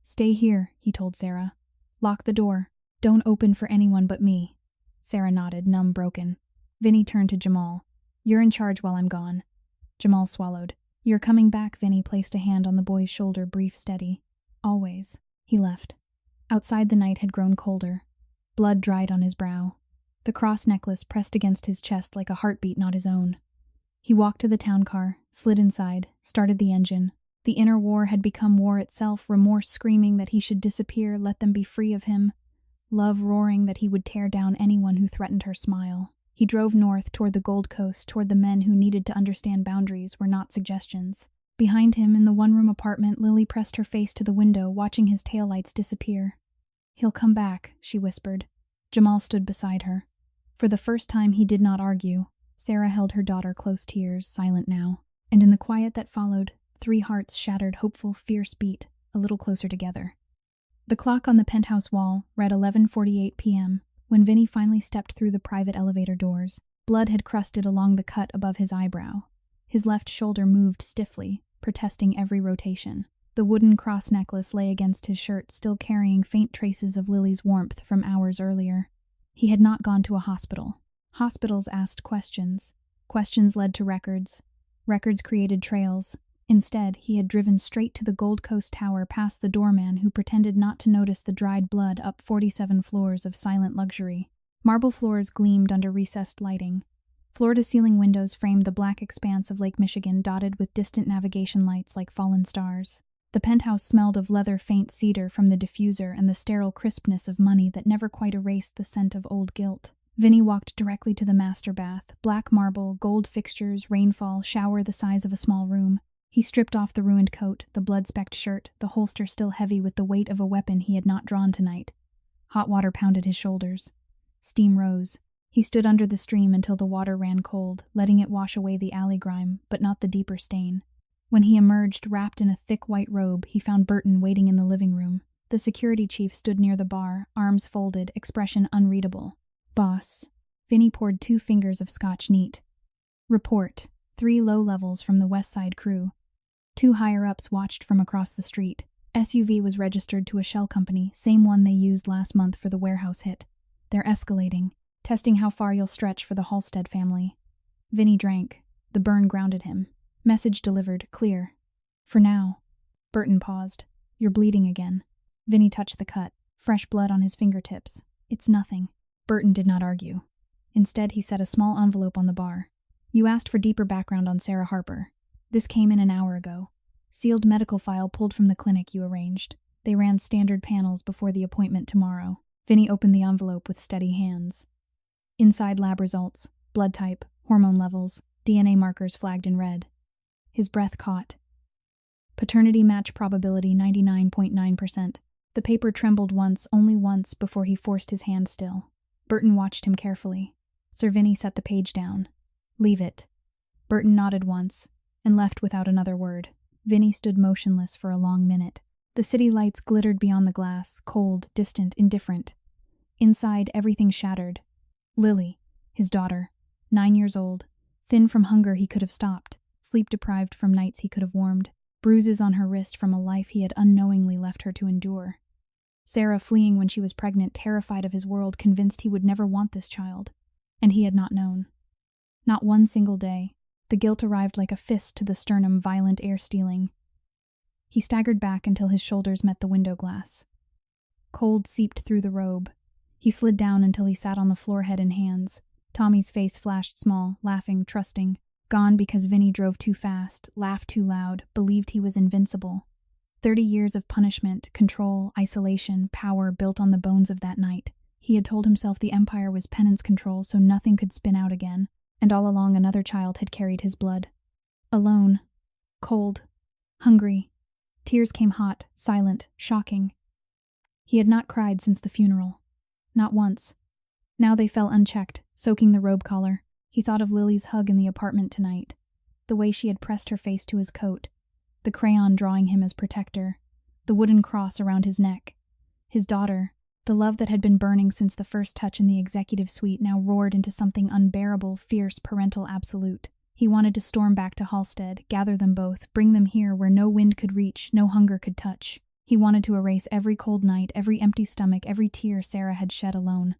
Stay here, he told Sarah. Lock the door. Don't open for anyone but me. Sarah nodded, numb, broken. Vinny turned to Jamal. You're in charge while I'm gone. Jamal swallowed. You're coming back, Vinny placed a hand on the boy's shoulder, brief, steady. Always. He left. Outside the night had grown colder. Blood dried on his brow. The cross necklace pressed against his chest like a heartbeat not his own. He walked to the town car, slid inside, started the engine. The inner war had become war itself, remorse screaming that he should disappear, let them be free of him. Love roaring that he would tear down anyone who threatened her smile. He drove north toward the Gold Coast, toward the men who needed to understand boundaries were not suggestions. Behind him, in the one-room apartment, Lily pressed her face to the window, watching his taillights disappear. "He'll come back," she whispered. Jamal stood beside her. For the first time, he did not argue. Sarah held her daughter, close tears, silent now. And in the quiet that followed, 3 hearts shattered, hopeful, fierce beat, a little closer together. The clock on the penthouse wall read 11:48 p.m. when Vinny finally stepped through the private elevator doors. Blood had crusted along the cut above his eyebrow. His left shoulder moved stiffly, protesting every rotation. The wooden cross necklace lay against his shirt, still carrying faint traces of Lily's warmth from hours earlier. He had not gone to a hospital. Hospitals asked questions. Questions led to records. Records created trails. Instead, he had driven straight to the Gold Coast Tower, past the doorman who pretended not to notice the dried blood, up 47 floors of silent luxury. Marble floors gleamed under recessed lighting. Floor-to-ceiling windows framed the black expanse of Lake Michigan, dotted with distant navigation lights like fallen stars. The penthouse smelled of leather, faint cedar from the diffuser, and the sterile crispness of money that never quite erased the scent of old guilt. Vinny walked directly to the master bath. Black marble, gold fixtures, rainfall, shower the size of a small room. He stripped off the ruined coat, the blood-specked shirt, the holster still heavy with the weight of a weapon he had not drawn tonight. Hot water pounded his shoulders. Steam rose. He stood under the stream until the water ran cold, letting it wash away the alley grime, but not the deeper stain. When he emerged, wrapped in a thick white robe, he found Burton waiting in the living room. The security chief stood near the bar, arms folded, expression unreadable. "Boss." Vinny poured 2 fingers of Scotch neat. "Report. 3 low levels from the West Side crew." 2 higher-ups watched from across the street. SUV was registered to a shell company, same one they used last month for the warehouse hit. "They're escalating, testing how far you'll stretch for the Halstead family." Vinny drank. The burn grounded him. Message delivered, clear. "For now." Burton paused. "You're bleeding again." Vinny touched the cut, fresh blood on his fingertips. "It's nothing." Burton did not argue. Instead, he set a small envelope on the bar. "You asked for deeper background on Sarah Harper. This came in an hour ago. Sealed medical file pulled from the clinic you arranged. They ran standard panels before the appointment tomorrow." Vinny opened the envelope with steady hands. Inside, lab results, blood type, hormone levels, DNA markers flagged in red. His breath caught. Paternity match probability 99.9%. The paper trembled once, only once, before he forced his hand still. Burton watched him carefully. Sir Vinny set the page down. "Leave it." Burton nodded once, and left without another word. Vinny stood motionless for a long minute. The city lights glittered beyond the glass, cold, distant, indifferent. Inside, everything shattered. Lily, his daughter, 9 years old, thin from hunger he could have stopped, sleep-deprived from nights he could have warmed, bruises on her wrist from a life he had unknowingly left her to endure. Sarah fleeing when she was pregnant, terrified of his world, convinced he would never want this child. And he had not known. Not one single day. The guilt arrived like a fist to the sternum, violent air stealing. He staggered back until his shoulders met the window glass. Cold seeped through the robe. He slid down until he sat on the floor, head in hands. Tommy's face flashed small, laughing, trusting. Gone because Vinny drove too fast, laughed too loud, believed he was invincible. 30 years of punishment, control, isolation, power built on the bones of that night. He had told himself the Empire was penance control so nothing could spin out again, and all along another child had carried his blood. Alone. Cold. Hungry. Tears came hot, silent, shocking. He had not cried since the funeral. Not once. Now they fell unchecked, soaking the robe collar. He thought of Lily's hug in the apartment tonight. The way she had pressed her face to his coat. The crayon drawing him as protector. The wooden cross around his neck. His daughter, the love that had been burning since the first touch in the executive suite, now roared into something unbearable, fierce, parental absolute. He wanted to storm back to Halstead, gather them both, bring them here where no wind could reach, no hunger could touch. He wanted to erase every cold night, every empty stomach, every tear Sarah had shed alone.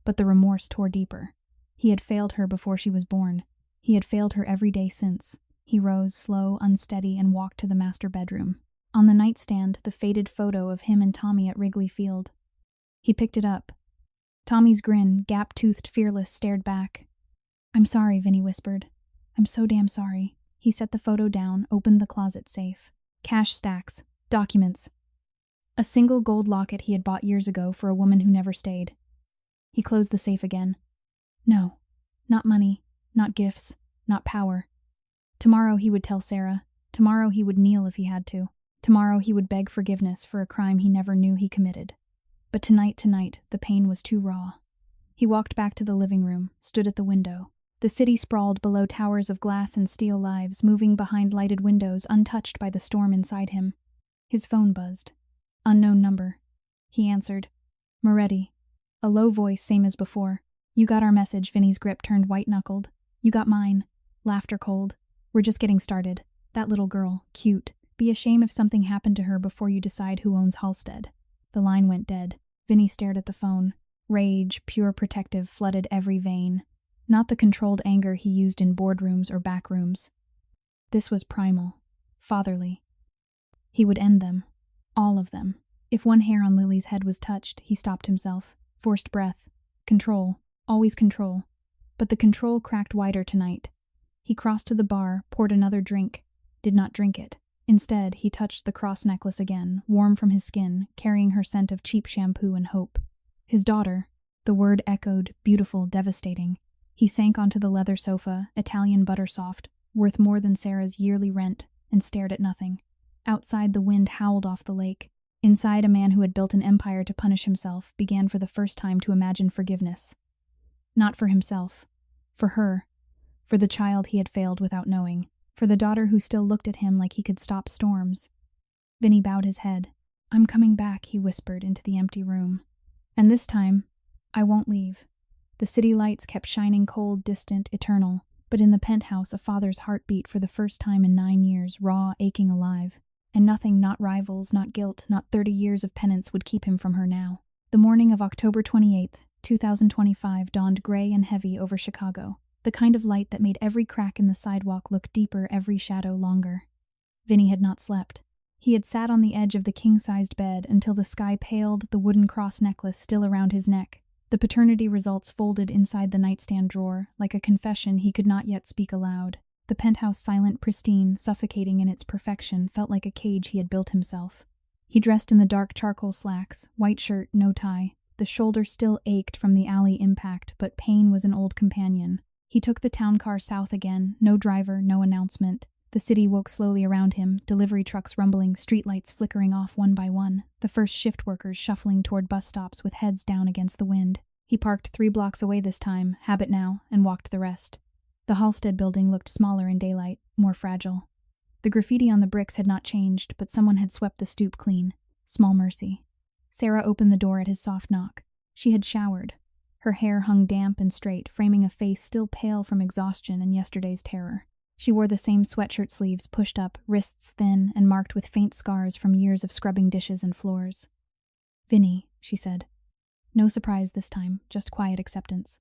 But the remorse tore deeper. He had failed her before she was born. He had failed her every day since. He rose, slow, unsteady, and walked to the master bedroom. On the nightstand, the faded photo of him and Tommy at Wrigley Field. He picked it up. Tommy's grin, gap-toothed, fearless, stared back. "I'm sorry," Vinny whispered. I'm so damn sorry. He set the photo down, opened the closet safe. Cash stacks. Documents. A single gold locket he had bought years ago for a woman who never stayed. He closed the safe again. No. Not money. Not gifts. Not power. Tomorrow he would tell Sarah. Tomorrow he would kneel if he had to. Tomorrow he would beg forgiveness for a crime he never knew he committed. But tonight, the pain was too raw. He walked back to the living room, stood at the window. The city sprawled below towers of glass and steel lives, moving behind lighted windows, untouched by the storm inside him. His phone buzzed. Unknown number. He answered. Moretti. A low voice, same as before. You got our message. Vinny's grip turned white-knuckled. You got mine. Laughter cold. We're just getting started. That little girl. Cute. Be a shame if something happened to her before you decide who owns Halstead. The line went dead. Vinny stared at the phone. Rage, pure protective, flooded every vein. Not the controlled anger he used in boardrooms or back rooms. This was primal. Fatherly. He would end them. All of them. If one hair on Lily's head was touched, he stopped himself. Forced breath. Control. Always control. But the control cracked wider tonight. He crossed to the bar, poured another drink. Did not drink it. Instead, he touched the cross necklace again, warm from his skin, carrying her scent of cheap shampoo and hope. His daughter. The word echoed, beautiful, devastating. He sank onto the leather sofa, Italian butter soft, worth more than Sarah's yearly rent, and stared at nothing. Outside, the wind howled off the lake. Inside, a man who had built an empire to punish himself began for the first time to imagine forgiveness. Not for himself. For her. For the child he had failed without knowing. For the daughter who still looked at him like he could stop storms. Vinny bowed his head. I'm coming back, he whispered into the empty room. And this time, I won't leave. The city lights kept shining cold, distant, eternal, but in the penthouse a father's heart beat for the first time in 9 years, raw, aching alive. And nothing, not rivals, not guilt, not 30 years of penance would keep him from her now. The morning of October 28th, 2025 dawned gray and heavy over Chicago, the kind of light that made every crack in the sidewalk look deeper, every shadow longer. Vinny had not slept. He had sat on the edge of the king-sized bed until the sky paled, the wooden cross necklace still around his neck. The paternity results folded inside the nightstand drawer, like a confession he could not yet speak aloud. The penthouse silent, pristine, suffocating in its perfection, felt like a cage he had built himself. He dressed in the dark charcoal slacks, white shirt, no tie. The shoulder still ached from the alley impact, but pain was an old companion. He took the town car south again, no driver, no announcement. The city woke slowly around him, delivery trucks rumbling, streetlights flickering off one by one, the first shift workers shuffling toward bus stops with heads down against the wind. He parked 3 blocks away this time, habit now, and walked the rest. The Halstead building looked smaller in daylight, more fragile. The graffiti on the bricks had not changed, but someone had swept the stoop clean. Small mercy. Sarah opened the door at his soft knock. She had showered. Her hair hung damp and straight, framing a face still pale from exhaustion and yesterday's terror. She wore the same sweatshirt sleeves pushed up, wrists thin and marked with faint scars from years of scrubbing dishes and floors. Vinny, she said. No surprise this time, just quiet acceptance.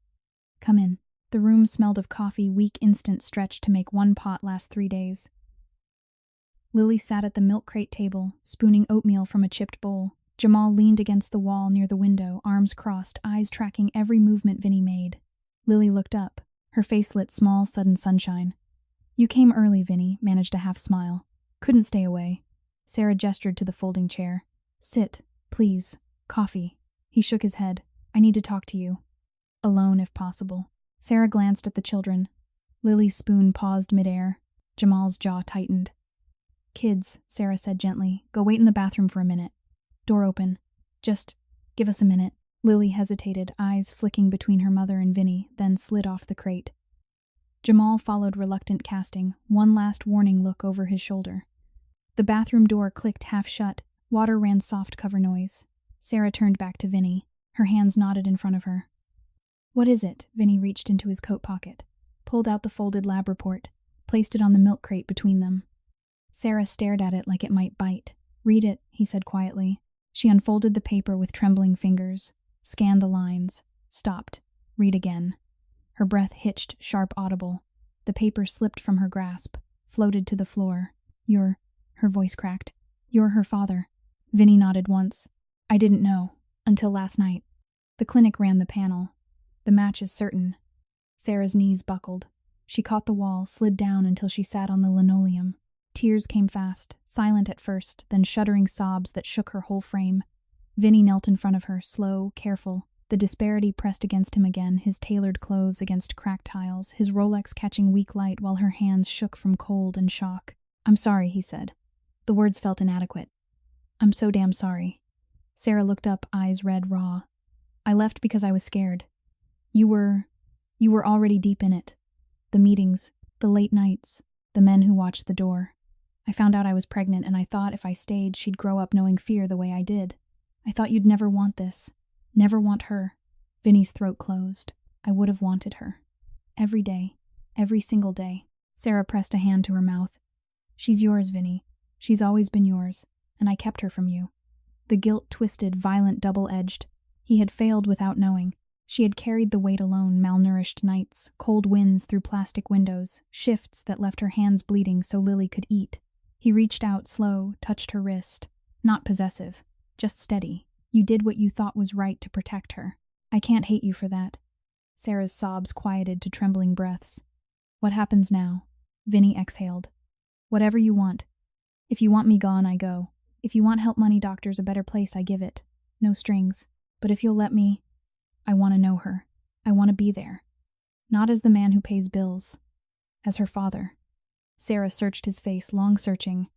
Come in. The room smelled of coffee, weak instant stretched to make one pot last 3 days. Lily sat at the milk crate table, spooning oatmeal from a chipped bowl. Jamal leaned against the wall near the window, arms crossed, eyes tracking every movement Vinny made. Lily looked up. Her face lit small, sudden sunshine. You came early, Vinny, managed a half smile. Couldn't stay away. Sarah gestured to the folding chair. Sit, please. Coffee. He shook his head. I need to talk to you. Alone, if possible. Sarah glanced at the children. Lily's spoon paused midair. Jamal's jaw tightened. Kids, Sarah said gently, go wait in the bathroom for a minute. Door open. Just give us a minute. Lily hesitated, eyes flicking between her mother and Vinny, then slid off the crate. Jamal followed reluctant casting, one last warning look over his shoulder. The bathroom door clicked half shut. Water ran soft cover noise. Sarah turned back to Vinny. Her hands knotted in front of her. What is it? Vinny reached into his coat pocket, pulled out the folded lab report, placed it on the milk crate between them. Sarah stared at it like it might bite. Read it, he said quietly. She unfolded the paper with trembling fingers, scanned the lines, stopped, read again. Her breath hitched, sharp audible. The paper slipped from her grasp, floated to the floor. Her voice cracked. You're her father. Vinny nodded once. I didn't know, until last night. The clinic ran the panel. The match is certain. Sarah's knees buckled. She caught the wall, slid down until she sat on the linoleum. Tears came fast, silent at first, then shuddering sobs that shook her whole frame. Vinny knelt in front of her, slow, careful. The disparity pressed against him again, his tailored clothes against cracked tiles, his Rolex catching weak light while her hands shook from cold and shock. "I'm sorry," he said. The words felt inadequate. "I'm so damn sorry." Sarah looked up, eyes red raw. "I left because I was scared. You were already deep in it. The meetings, the late nights, the men who watched the door. I found out I was pregnant and I thought if I stayed she'd grow up knowing fear the way I did. I thought you'd never want this. Never want her." Vinny's throat closed. "I would have wanted her. Every day. Every single day." Sarah pressed a hand to her mouth. "She's yours, Vinny. She's always been yours, and I kept her from you." The guilt twisted, violent, double-edged. He had failed without knowing. She had carried the weight alone, malnourished nights, cold winds through plastic windows, shifts that left her hands bleeding so Lily could eat. He reached out, slow, touched her wrist. Not possessive, just steady. "You did what you thought was right to protect her. I can't hate you for that." Sarah's sobs quieted to trembling breaths. "What happens now?" Vinny exhaled. "Whatever you want. If you want me gone, I go. If you want help money doctors a better place, I give it. No strings. But if you'll let me, I want to know her. I want to be there. Not as the man who pays bills. As her father." Sarah searched his face, long searching.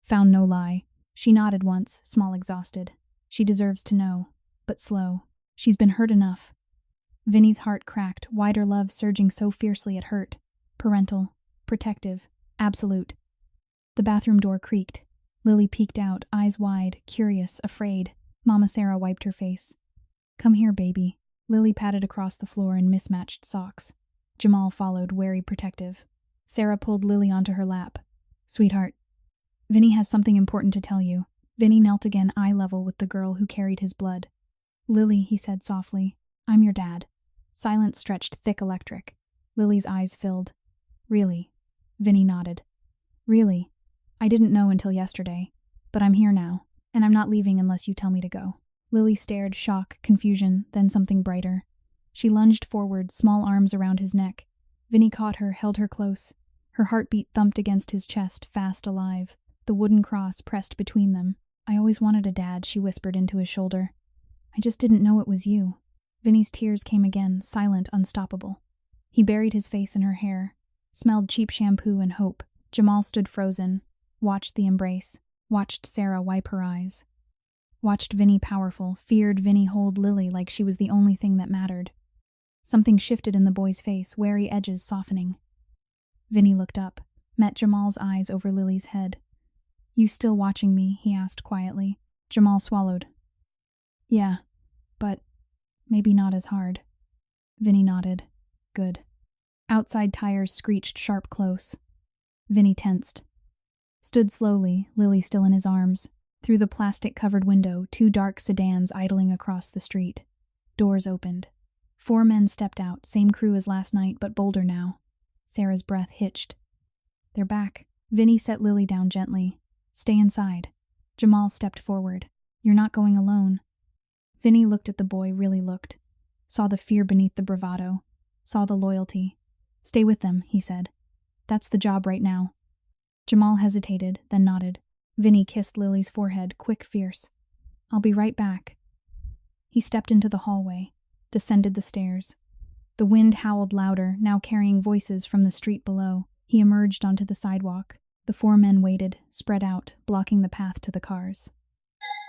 Found no lie. She nodded once, small, exhausted. "She deserves to know. But slow. She's been hurt enough." Vinny's heart cracked, wider love surging so fiercely it hurt. Parental. Protective. Absolute. The bathroom door creaked. Lily peeked out, eyes wide, curious, afraid. Mama Sarah wiped her face. "Come here, baby." Lily patted across the floor in mismatched socks. Jamal followed, wary, protective. Sarah pulled Lily onto her lap. "Sweetheart, Vinny has something important to tell you." Vinny knelt again, eye level with the girl who carried his blood. "Lily," he said softly, "I'm your dad." Silence stretched thick, electric. Lily's eyes filled. "Really?" Vinny nodded. "Really. I didn't know until yesterday. But I'm here now, and I'm not leaving unless you tell me to go." Lily stared, shock, confusion, then something brighter. She lunged forward, small arms around his neck. Vinny caught her, held her close. Her heartbeat thumped against his chest, fast, alive. The wooden cross pressed between them. "I always wanted a dad," she whispered into his shoulder. "I just didn't know it was you." Vinny's tears came again, silent, unstoppable. He buried his face in her hair, smelled cheap shampoo and hope. Jamal stood frozen, watched the embrace, watched Sarah wipe her eyes. Watched Vinny powerful, feared Vinny hold Lily like she was the only thing that mattered. Something shifted in the boy's face, wary edges softening. Vinny looked up, met Jamal's eyes over Lily's head. "You still watching me?" he asked quietly. Jamal swallowed. "Yeah, but maybe not as hard." Vinny nodded. "Good." Outside tires screeched sharp close. Vinny tensed. Stood slowly, Lily still in his arms. Through the plastic-covered window, 2 dark sedans idling across the street. Doors opened. 4 men stepped out, same crew as last night, but bolder now. Sarah's breath hitched. "They're back." Vinny set Lily down gently. "Stay inside." Jamal stepped forward. "You're not going alone." Vinny looked at the boy, really looked. Saw the fear beneath the bravado. Saw the loyalty. "Stay with them," he said. "That's the job right now." Jamal hesitated, then nodded. Vinny kissed Lily's forehead, quick, fierce. "I'll be right back." He stepped into the hallway, descended the stairs. The wind howled louder, now carrying voices from the street below. He emerged onto the sidewalk. The 4 men waited, spread out, blocking the path to the cars.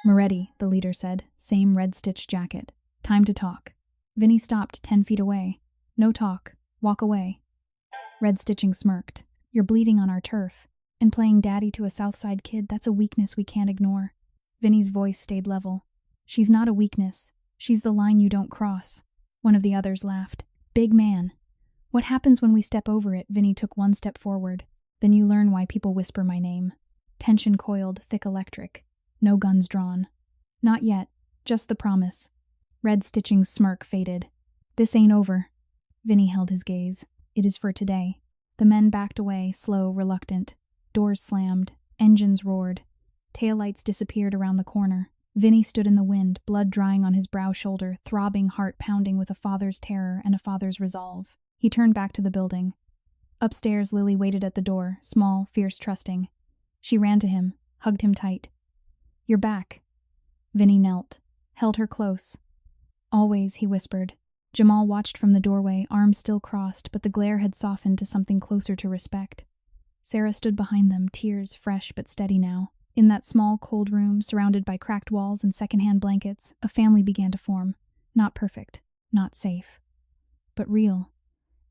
"Moretti," the leader said, same red-stitched jacket. "Time to talk." Vinny stopped 10 feet away. "No talk. Walk away." Red Stitching smirked. "You're bleeding on our turf. And playing daddy to a Southside kid, that's a weakness we can't ignore." Vinny's voice stayed level. "She's not a weakness. She's the line you don't cross." One of the others laughed. "Big man." "What happens when we step over it?" Vinny took 1 step forward. "Then you learn why people whisper my name." Tension coiled, thick, electric. No guns drawn. "Not yet. Just the promise." Red Stitching's smirk faded. "This ain't over." Vinny held his gaze. "It is for today." The men backed away, slow, reluctant. Doors slammed. Engines roared. Taillights disappeared around the corner. Vinny stood in the wind, blood drying on his brow shoulder, throbbing heart pounding with a father's terror and a father's resolve. He turned back to the building. Upstairs, Lily waited at the door, small, fierce, trusting. She ran to him, hugged him tight. "You're back." Vinny knelt, held her close. "Always," he whispered. Jamal watched from the doorway, arms still crossed, but the glare had softened to something closer to respect. Sarah stood behind them, tears fresh but steady now. In that small, cold room, surrounded by cracked walls and secondhand blankets, a family began to form. Not perfect, not safe, but real.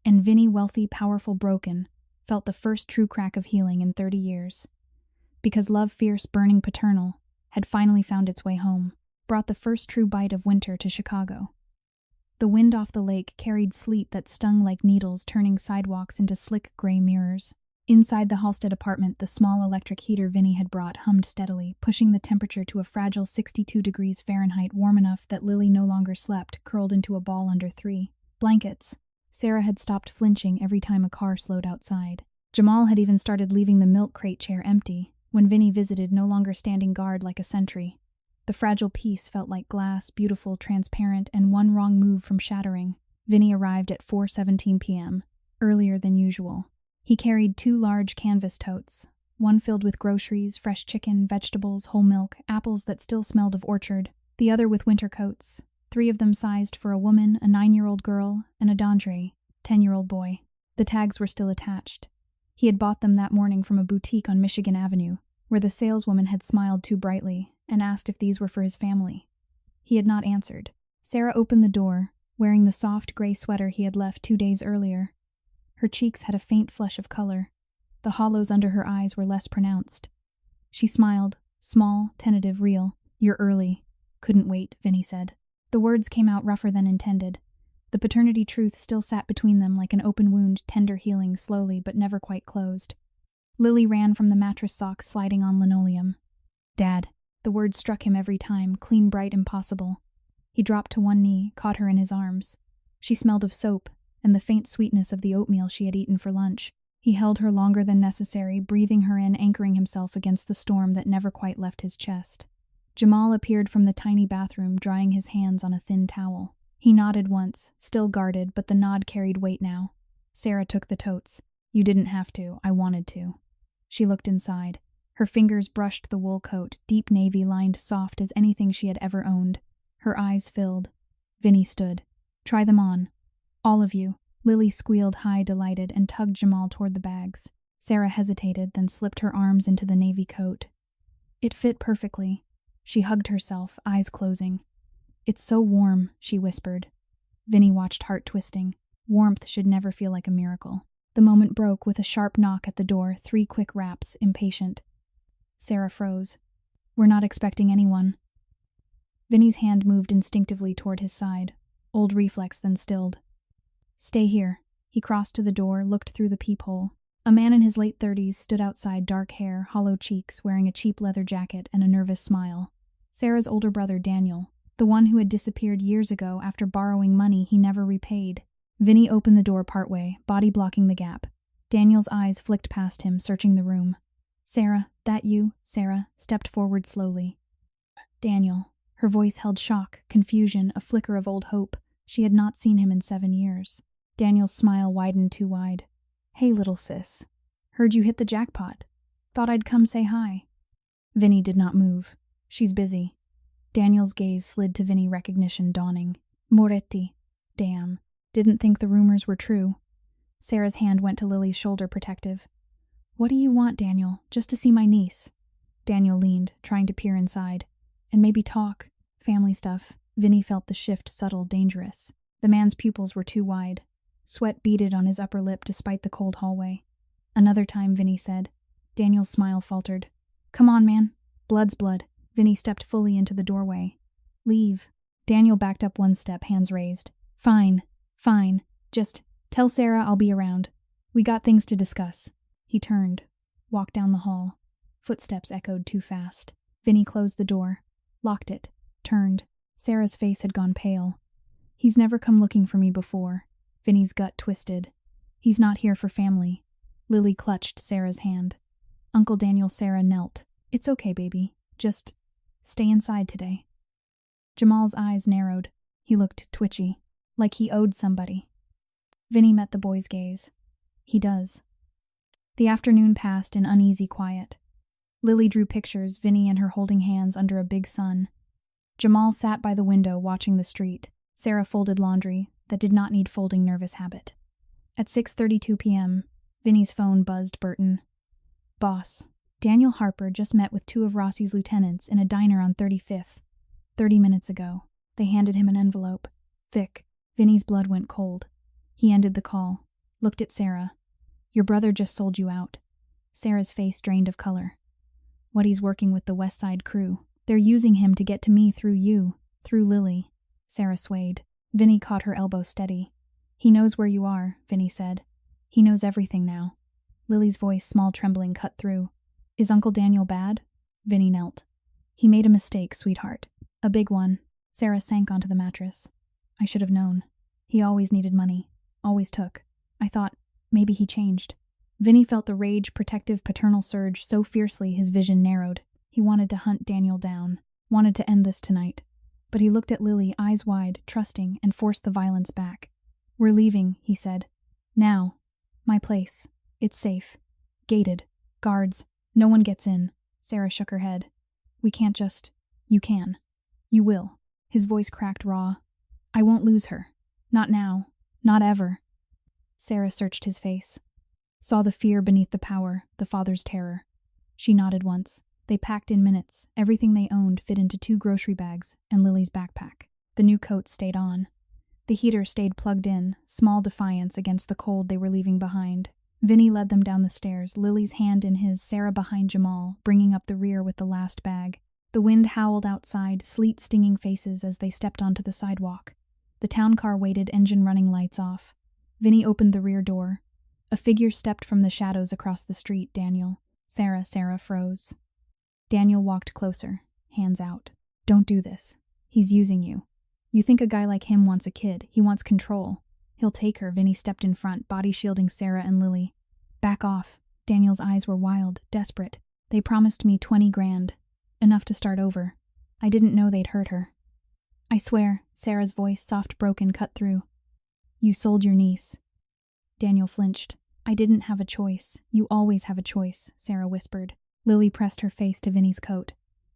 And Vinny, wealthy, powerful, broken, felt the first true crack of healing in 30 years. Because love, fierce, burning, paternal, had finally found its way home, brought the first true bite of winter to Chicago. The wind off the lake carried sleet that stung like needles, turning sidewalks into slick gray mirrors. Inside the Halstead apartment, the small electric heater Vinny had brought hummed steadily, pushing the temperature to a fragile 62 degrees Fahrenheit, warm enough that Lily no longer slept, curled into a ball under 3 blankets. Sarah had stopped flinching every time a car slowed outside. Jamal had even started leaving the milk crate chair empty, when Vinny visited, no longer standing guard like a sentry. The fragile piece felt like glass, beautiful, transparent, and one wrong move from shattering. Vinny arrived at 4:17 p.m., earlier than usual. He carried 2 large canvas totes, one filled with groceries, fresh chicken, vegetables, whole milk, apples that still smelled of orchard, the other with winter coats, 3 of them sized for a woman, a 9-year-old girl, and a Dandre, 10-year-old boy. The tags were still attached. He had bought them that morning from a boutique on Michigan Avenue, where the saleswoman had smiled too brightly and asked if these were for his family. He had not answered. Sarah opened the door, wearing the soft gray sweater he had left 2 days earlier. Her cheeks had a faint flush of color. The hollows under her eyes were less pronounced. She smiled, small, tentative, real. "You're early." "Couldn't wait," Vinny said. The words came out rougher than intended. The paternity truth still sat between them like an open wound, tender healing slowly but never quite closed. Lily ran from the mattress socks sliding on linoleum. "Dad." The word struck him every time, clean, bright, impossible. He dropped to one knee, caught her in his arms. She smelled of soap and the faint sweetness of the oatmeal she had eaten for lunch. He held her longer than necessary, breathing her in, anchoring himself against the storm that never quite left his chest. Jamal appeared from the tiny bathroom, drying his hands on a thin towel. He nodded once, still guarded, but the nod carried weight now. Sarah took the totes. "You didn't have to, I wanted to." She looked inside. Her fingers brushed the wool coat, deep navy lined, soft as anything she had ever owned. Her eyes filled. Vinny stood. "Try them on. All of you." Lily squealed high, delighted, and tugged Jamal toward the bags. Sarah hesitated, then slipped her arms into the navy coat. It fit perfectly. She hugged herself, eyes closing. "It's so warm," she whispered. Vinny watched, heart twisting. Warmth should never feel like a miracle. The moment broke with a sharp knock at the door, 3 quick raps, impatient. Sarah froze. "We're not expecting anyone." Vinny's hand moved instinctively toward his side. Old reflex, then stilled. "Stay here." He crossed to the door, looked through the peephole. A man in his late 30s stood outside, dark hair, hollow cheeks, wearing a cheap leather jacket and a nervous smile. Sarah's older brother, Daniel, the one who had disappeared years ago after borrowing money he never repaid. Vinny opened the door partway, body blocking the gap. Daniel's eyes flicked past him, searching the room. "Sarah, that you?" Sarah stepped forward slowly. "Daniel." Her voice held shock, confusion, a flicker of old hope. She had not seen him in 7 years. Daniel's smile widened too wide. "Hey, little sis. Heard you hit the jackpot. Thought I'd come say hi." Vinny did not move. "She's busy." Daniel's gaze slid to Vinny, recognition dawning. "Moretti. Damn. Didn't think the rumors were true." Sarah's hand went to Lily's shoulder, protective. "What do you want, Daniel? Just to see my niece." Daniel leaned, trying to peer inside. "And maybe talk. Family stuff." Vinny felt the shift subtle, dangerous. The man's pupils were too wide. Sweat beaded on his upper lip despite the cold hallway. "Another time," Vinny said. Daniel's smile faltered. "Come on, man. Blood's blood." Vinny stepped fully into the doorway. "Leave." Daniel backed up 1 step, hands raised. Fine. Just tell Sarah I'll be around. We got things to discuss." He turned, walked down the hall. Footsteps echoed too fast. Vinny closed the door, locked it, turned. Sarah's face had gone pale. "He's never come looking for me before." Vinny's gut twisted. "He's not here for family." Lily clutched Sarah's hand. Uncle Daniel. Sarah knelt. "It's okay, baby. Just stay inside today." Jamal's eyes narrowed. He looked twitchy, like he owed somebody. Vinny met the boy's gaze. He does. The afternoon passed in uneasy quiet. Lily drew pictures, Vinny and her holding hands under a big sun. Jamal sat by the window watching the street. Sarah folded laundry that did not need folding nervous habit. At 6:32 p.m., Vinny's phone buzzed Burton. Boss, Daniel Harper just met with 2 of Rossi's lieutenants in a diner on 35th. 30 minutes ago. They handed him an envelope. Thick. Vinny's blood went cold. He ended the call. Looked at Sarah. Your brother just sold you out. Sarah's face drained of color. What, he's working with the West Side crew. They're using him to get to me through you. Through Lily. Sarah swayed. Vinny caught her elbow steady. He knows where you are, Vinny said. He knows everything now. Lily's voice, small trembling, cut through. Is Uncle Daniel bad? Vinny knelt. He made a mistake, sweetheart. A big one. Sarah sank onto the mattress. I should have known. He always needed money. Always took. I thought, maybe he changed. Vinny felt the rage, protective, paternal surge so fiercely his vision narrowed. He wanted to hunt Daniel down. Wanted to end this tonight. But he looked at Lily, eyes wide, trusting, and forced the violence back. We're leaving, he said. Now. My place. It's safe. Gated. Guards. No one gets in. Sarah shook her head. We can't just... You can. You will. His voice cracked raw. I won't lose her. Not now. Not ever. Sarah searched his face. Saw the fear beneath the power, the father's terror. She nodded once. They packed in minutes. Everything they owned fit into 2 grocery bags and Lily's backpack. The new coats stayed on. The heater stayed plugged in, small defiance against the cold they were leaving behind. Vinny led them down the stairs, Lily's hand in his, Sarah behind Jamal, bringing up the rear with the last bag. The wind howled outside, sleet stinging faces as they stepped onto the sidewalk. The town car waited, engine running, lights off. Vinny opened the rear door. A figure stepped from the shadows across the street. Daniel. Sarah froze. Daniel walked closer, hands out. Don't do this. He's using you. You think a guy like him wants a kid. He wants control. He'll take her. Vinny stepped in front, body shielding Sarah and Lily. Back off. Daniel's eyes were wild, desperate. They promised me 20 grand. Enough to start over. I didn't know they'd hurt her. I swear, Sarah's voice, soft, broken, cut through. You sold your niece. Daniel flinched. I didn't have a choice. You always have a choice, Sarah whispered. Lily pressed her face to Vinny's coat.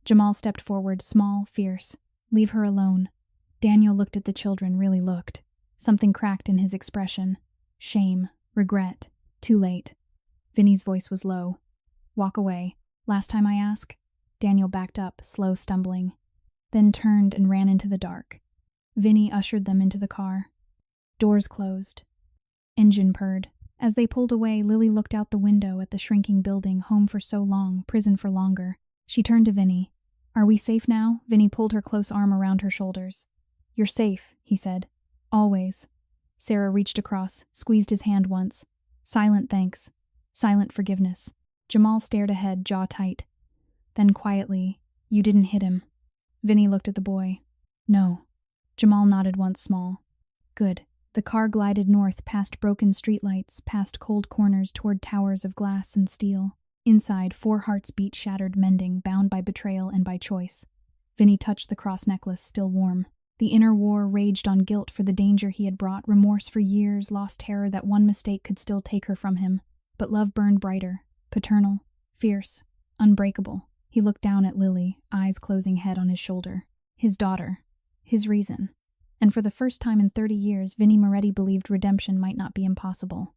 Jamal stepped forward, small, fierce. Leave her alone. Daniel looked at the children, really looked. Something cracked in his expression. Shame, regret, too late. Vinny's voice was low. Walk away. Last time I ask? Daniel backed up, slow, stumbling. Then turned and ran into the dark. Vinny ushered them into the car. Doors closed. Engine purred. As they pulled away, Lily looked out the window at the shrinking building, home for so long, prison for longer. She turned to Vinny. Are we safe now? Vinny pulled her close arm around her shoulders. You're safe, he said. Always. Sarah reached across, squeezed his hand once. Silent thanks. Silent forgiveness. Jamal stared ahead, jaw tight. Then quietly, you didn't hit him. Vinny looked at the boy. No. Jamal nodded once, small. Good. The car glided north, past broken streetlights, past cold corners toward towers of glass and steel. Inside, 4 hearts beat, shattered, mending, bound by betrayal and by choice. Vinny touched the cross necklace, still warm. The inner war raged on guilt for the danger he had brought, remorse for years, lost terror that one mistake could still take her from him. But love burned brighter, paternal, fierce, unbreakable. He looked down at Lily, eyes closing, head on his shoulder. His daughter. His reason. And for the first time in 30 years, Vinny Moretti believed redemption might not be impossible.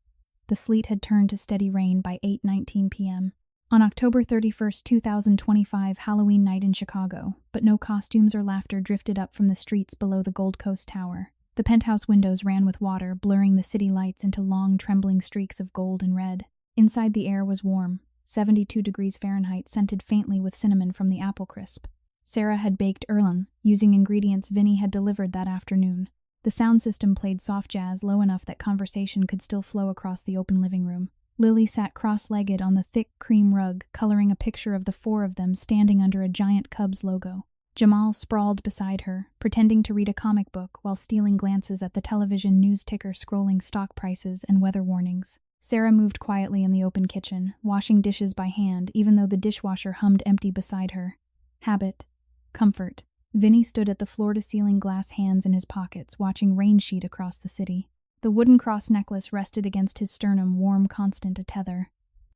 The sleet had turned to steady rain by 8:19 p.m. On October 31st, 2025, Halloween night in Chicago, but no costumes or laughter drifted up from the streets below the Gold Coast Tower. The penthouse windows ran with water, blurring the city lights into long, trembling streaks of gold and red. Inside, the air was warm, 72 degrees Fahrenheit, scented faintly with cinnamon from the apple crisp. Sarah had baked Erlen, using ingredients Vinny had delivered that afternoon. The sound system played soft jazz low enough that conversation could still flow across the open living room. Lily sat cross-legged on the thick cream rug, coloring a picture of the 4 of them standing under a giant Cubs logo. Jamal sprawled beside her, pretending to read a comic book while stealing glances at the television news ticker scrolling stock prices and weather warnings. Sarah moved quietly in the open kitchen, washing dishes by hand even though the dishwasher hummed empty beside her. Habit. Comfort. Vinny stood at the floor-to-ceiling glass, hands in his pockets, watching rain sheet across the city. The wooden cross necklace rested against his sternum, warm, constant, a tether.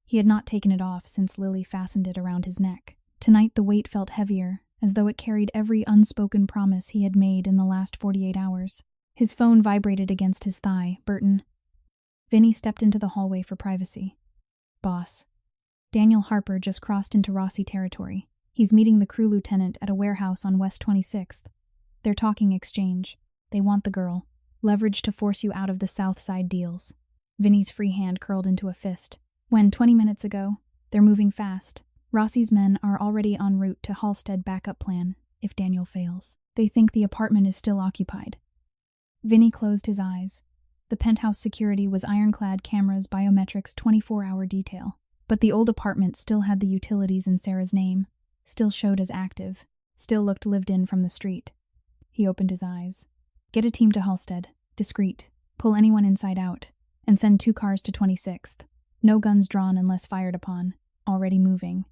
He had not taken it off since Lily fastened it around his neck. Tonight the weight felt heavier, as though it carried every unspoken promise he had made in the last 48 hours. His phone vibrated against his thigh. Burton. Vinny stepped into the hallway for privacy. Boss. Daniel Harper just crossed into Rossi territory. He's meeting the crew lieutenant at a warehouse on West 26th. They're talking exchange. They want the girl. Leverage to force you out of the South Side deals. Vinny's free hand curled into a fist. When, 20 minutes ago, they're moving fast. Rossi's men are already en route to Halstead backup plan, if Daniel fails. They think the apartment is still occupied. Vinny closed his eyes. The penthouse security was ironclad cameras, biometrics, 24-hour detail. But the old apartment still had the utilities in Sarah's name, still showed as active, still looked lived in from the street. He opened his eyes. Get a team to Halstead, discreet, pull anyone inside out, and send 2 cars to 26th. No guns drawn unless fired upon, already moving.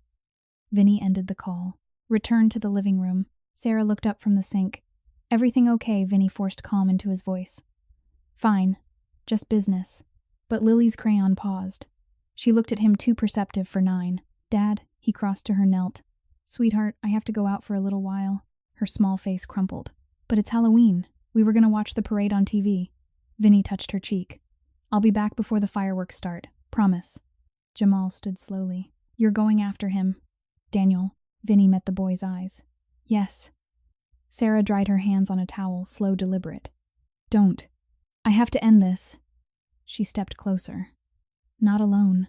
Vinny ended the call. Returned to the living room. Sarah looked up from the sink. Everything okay? Vinny forced calm into his voice. Fine. Just business. But Lily's crayon paused. She looked at him, too perceptive for 9. Dad, he crossed to her, knelt. Sweetheart, I have to go out for a little while. Her small face crumpled. But it's Halloween. We were going to watch the parade on TV. Vinny touched her cheek. I'll be back before the fireworks start. Promise. Jamal stood slowly. You're going after him. Daniel. Vinny met the boy's eyes. Yes. Sarah dried her hands on a towel, slow, deliberate. Don't. I have to end this. She stepped closer. Not alone.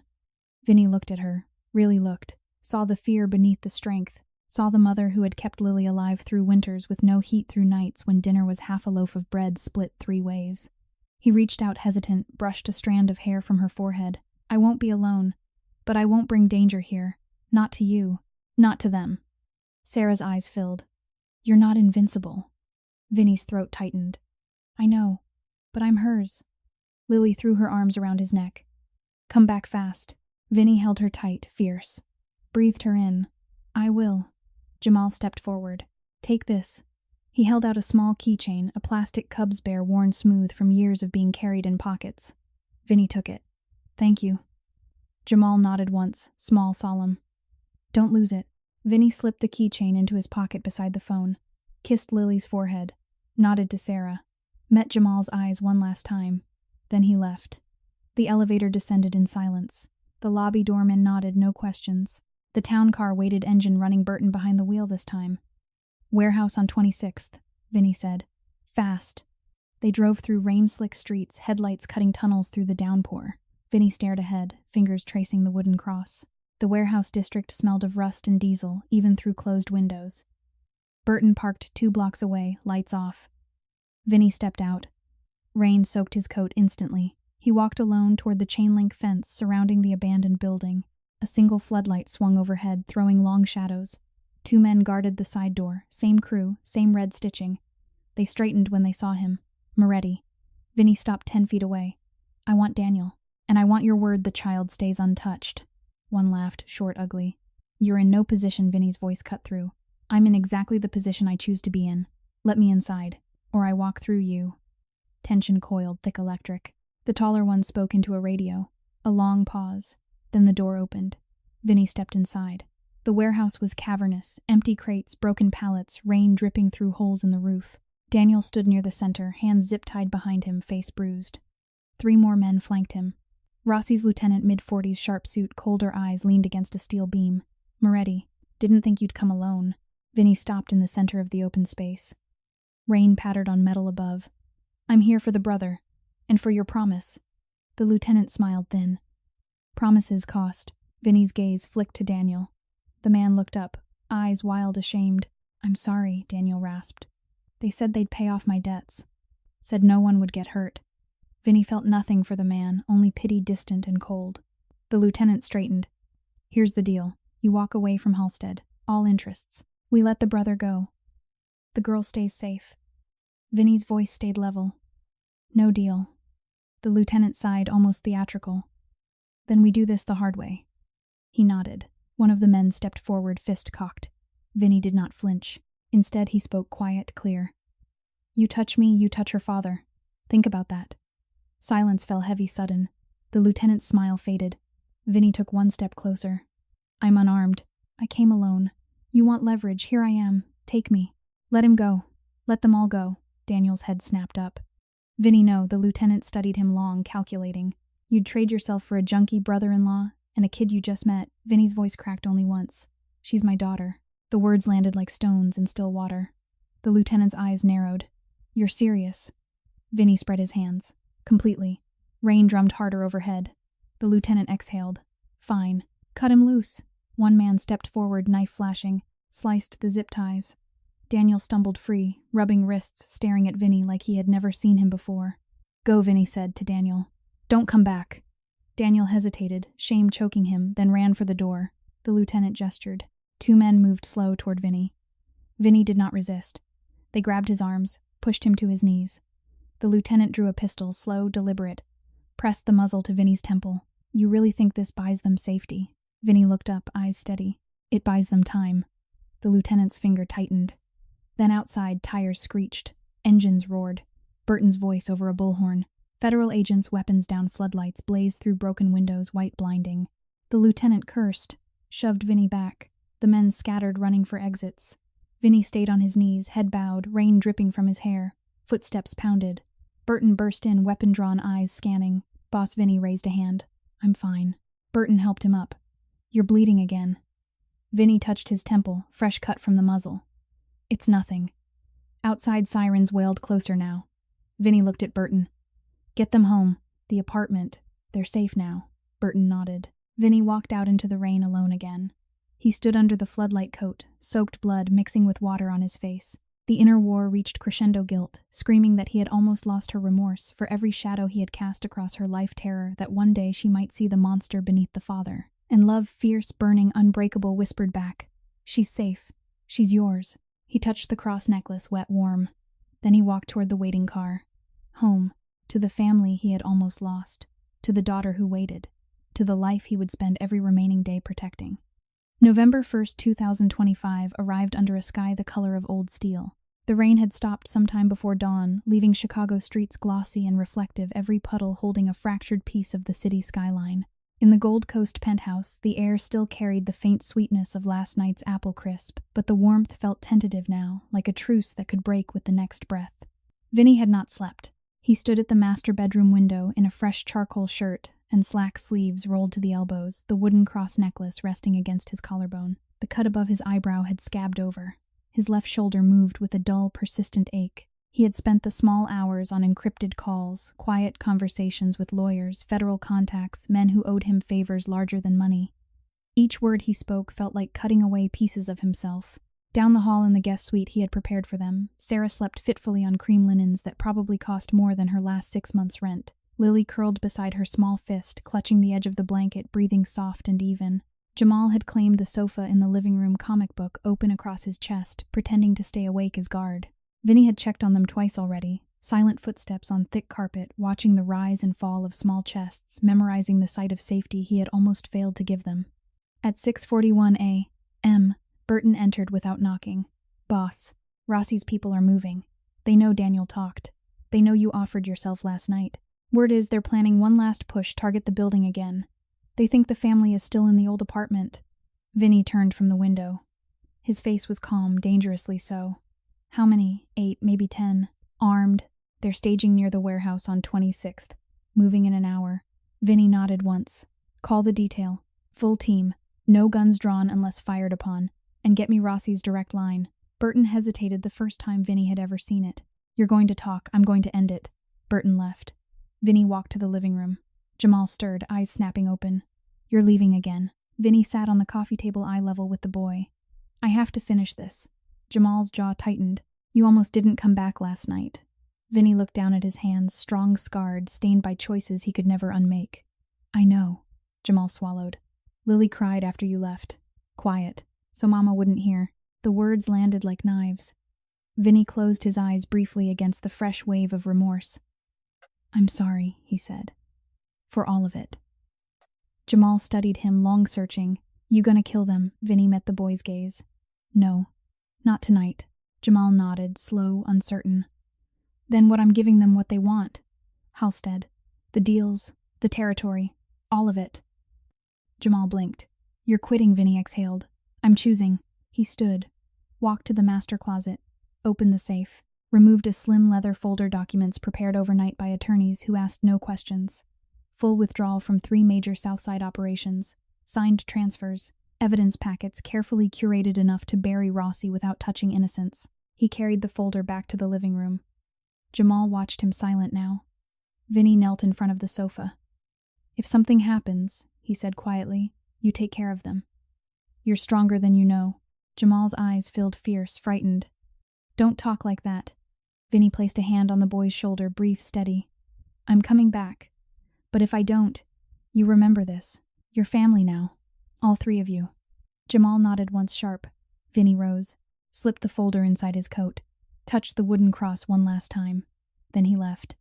Vinny looked at her, really looked, saw the fear beneath the strength, saw the mother who had kept Lily alive through winters with no heat, through nights when dinner was half a loaf of bread split 3 ways. He reached out hesitant, brushed a strand of hair from her forehead. I won't be alone, but I won't bring danger here. Not to you. Not to them. Sarah's eyes filled. You're not invincible. Vinny's throat tightened. I know, but I'm hers. Lily threw her arms around his neck. Come back fast. Vinny held her tight, fierce. Breathed her in. I will. Jamal stepped forward. Take this. He held out a small keychain, a plastic Cubs bear worn smooth from years of being carried in pockets. Vinny took it. Thank you. Jamal nodded once, small, solemn. Don't lose it. Vinny slipped the keychain into his pocket beside the phone, kissed Lily's forehead, nodded to Sarah, met Jamal's eyes one last time. Then he left. The elevator descended in silence. The lobby doorman nodded, no questions. The town car waited, engine running, Burton behind the wheel this time. Warehouse on 26th, Vinny said. Fast. They drove through rain-slick streets, headlights cutting tunnels through the downpour. Vinny stared ahead, fingers tracing the wooden cross. The warehouse district smelled of rust and diesel, even through closed windows. Burton parked 2 blocks away, lights off. Vinny stepped out. Rain soaked his coat instantly. He walked alone toward the chain-link fence surrounding the abandoned building. A single floodlight swung overhead, throwing long shadows. 2 men guarded the side door, same crew, same red stitching. They straightened when they saw him. Moretti. Vinny stopped 10 feet away. I want Daniel, and I want your word the child stays untouched. One laughed, short, ugly. You're in no position, Vinny's voice cut through. I'm in exactly the position I choose to be in. Let me inside, or I walk through you. Tension coiled, thick, electric. The taller one spoke into a radio. A long pause. Then the door opened. Vinny stepped inside. The warehouse was cavernous, empty crates, broken pallets, rain dripping through holes in the roof. Daniel stood near the center, hands zip-tied behind him, face bruised. 3 more men flanked him. Rossi's lieutenant, mid-40s, sharp suit, colder eyes, leaned against a steel beam. Moretti, didn't think you'd come alone. Vinny stopped in the center of the open space. Rain pattered on metal above. I'm here for the brother, and for your promise. The lieutenant smiled thin. Promises cost. Vinny's gaze flicked to Daniel. The man looked up, eyes wild, ashamed. I'm sorry, Daniel rasped. They said they'd pay off my debts. Said no one would get hurt. Vinny felt nothing for the man, only pity, distant and cold. The lieutenant straightened. Here's the deal. You walk away from Halstead. All interests. We let the brother go. The girl stays safe. Vinny's voice stayed level. No deal. The lieutenant sighed, almost theatrical. Then we do this the hard way. He nodded. One of the men stepped forward, fist cocked. Vinny did not flinch. Instead, he spoke quiet, clear. You touch me, you touch her father. Think about that. Silence fell heavy sudden. The lieutenant's smile faded. Vinny took one step closer. I'm unarmed. I came alone. You want leverage, here I am. Take me. Let him go. Let them all go. Daniel's head snapped up. Vinny, no, the lieutenant studied him long, calculating. You'd trade yourself for a junkie brother-in-law and a kid you just met. Vinny's voice cracked only once. She's my daughter. The words landed like stones in still water. The lieutenant's eyes narrowed. You're serious? Vinny spread his hands. Completely. Rain drummed harder overhead. The lieutenant exhaled. Fine. Cut him loose. One man stepped forward, knife flashing, sliced the zip ties. Daniel stumbled free, rubbing wrists, staring at Vinny like he had never seen him before. Go, Vinny said to Daniel. Don't come back. Daniel hesitated, shame choking him, then ran for the door. The lieutenant gestured. Two men moved slow toward Vinny. Vinny did not resist. They grabbed his arms, pushed him to his knees. The lieutenant drew a pistol, slow, deliberate, pressed the muzzle to Vinny's temple. You really think this buys them safety? Vinny looked up, eyes steady. It buys them time. The lieutenant's finger tightened. Then outside, tires screeched. Engines roared. Burton's voice over a bullhorn. Federal agents, weapons down, floodlights blazed through broken windows, white blinding. The lieutenant cursed, shoved Vinny back. The men scattered, running for exits. Vinny stayed on his knees, head bowed, rain dripping from his hair. Footsteps pounded. Burton burst in, weapon drawn, eyes scanning. Boss Vinny raised a hand. I'm fine. Burton helped him up. You're bleeding again. Vinny touched his temple, fresh cut from the muzzle. It's nothing. Outside sirens wailed closer now. Vinny looked at Burton. Get them home. The apartment. They're safe now. Burton nodded. Vinny walked out into the rain alone again. He stood under the floodlight coat, soaked blood mixing with water on his face. The inner war reached crescendo guilt, screaming that he had almost lost her remorse for every shadow he had cast across her life, terror that one day she might see the monster beneath the father. And love, fierce, burning, unbreakable, whispered back, she's safe. She's yours. He touched the cross necklace, wet, warm. Then he walked toward the waiting car. Home. To the family he had almost lost. To the daughter who waited. To the life he would spend every remaining day protecting. November 1st, 2025 arrived under a sky the color of old steel. The rain had stopped sometime before dawn, leaving Chicago streets glossy and reflective, every puddle holding a fractured piece of the city skyline. In the Gold Coast penthouse, the air still carried the faint sweetness of last night's apple crisp, but the warmth felt tentative now, like a truce that could break with the next breath. Vinny had not slept. He stood at the master bedroom window in a fresh charcoal shirt and slack sleeves rolled to the elbows, the wooden cross necklace resting against his collarbone. The cut above his eyebrow had scabbed over. His left shoulder moved with a dull, persistent ache. He had spent the small hours on encrypted calls, quiet conversations with lawyers, federal contacts, men who owed him favors larger than money. Each word he spoke felt like cutting away pieces of himself. Down the hall in the guest suite he had prepared for them, Sarah slept fitfully on cream linens that probably cost more than her last 6 months' rent. Lily curled beside her small fist, clutching the edge of the blanket, breathing soft and even. Jamal had claimed the sofa in the living room, comic book open across his chest, pretending to stay awake as guard. Vinny had checked on them twice already, silent footsteps on thick carpet, watching the rise and fall of small chests, memorizing the sight of safety he had almost failed to give them. At 6:41 a.m., Burton entered without knocking. Boss, Rossi's people are moving. They know Daniel talked. They know you offered yourself last night. Word is they're planning one last push, target the building again. They think the family is still in the old apartment. Vinny turned from the window. His face was calm, dangerously so. How many? 8, maybe 10. Armed. They're staging near the warehouse on 26th. Moving in an hour. Vinny nodded once. Call the detail. Full team. No guns drawn unless fired upon. And get me Rossi's direct line. Burton hesitated the first time Vinny had ever seen it. You're going to talk. I'm going to end it. Burton left. Vinny walked to the living room. Jamal stirred, eyes snapping open. You're leaving again. Vinny sat on the coffee table eye level with the boy. I have to finish this. Jamal's jaw tightened. You almost didn't come back last night. Vinny looked down at his hands, strong, scarred, stained by choices he could never unmake. I know. Jamal swallowed. Lily cried after you left. Quiet, so Mama wouldn't hear. The words landed like knives. Vinny closed his eyes briefly against the fresh wave of remorse. I'm sorry, he said. For all of it. Jamal studied him, long searching. You gonna kill them? Vinny met the boy's gaze. No. Not tonight. Jamal nodded, slow, uncertain. Then I'm giving them what they want. Halstead. The deals, the territory, all of it. Jamal blinked. You're quitting, Vinny exhaled. I'm choosing. He stood, walked to the master closet, opened the safe, removed a slim leather folder documents prepared overnight by attorneys who asked no questions. Full withdrawal from 3 major Southside operations, signed transfers, evidence packets carefully curated enough to bury Rossi without touching innocence. He carried the folder back to the living room. Jamal watched him silent now. Vinny knelt in front of the sofa. If something happens, he said quietly, you take care of them. You're stronger than you know. Jamal's eyes filled fierce, frightened. Don't talk like that. Vinny placed a hand on the boy's shoulder, brief, steady. I'm coming back. But if I don't, you remember this. You're family now. All 3 of you. Jamal nodded once sharp. Vinny rose, slipped the folder inside his coat, touched the wooden cross one last time. Then he left.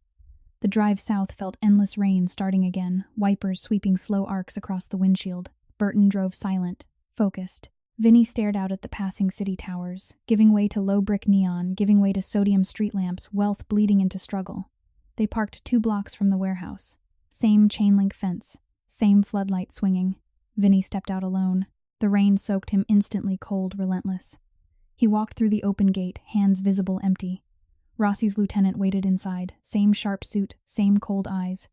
The drive south felt endless rain starting again, wipers sweeping slow arcs across the windshield. Burton drove silent, focused. Vinny stared out at the passing city towers, giving way to low brick neon, giving way to sodium street lamps, wealth bleeding into struggle. They parked 2 blocks from the warehouse. Same chain-link fence, same floodlight swinging. Vinny stepped out alone. The rain soaked him instantly cold, relentless. He walked through the open gate, hands visible empty. Rossi's lieutenant waited inside, same sharp suit, same cold eyes.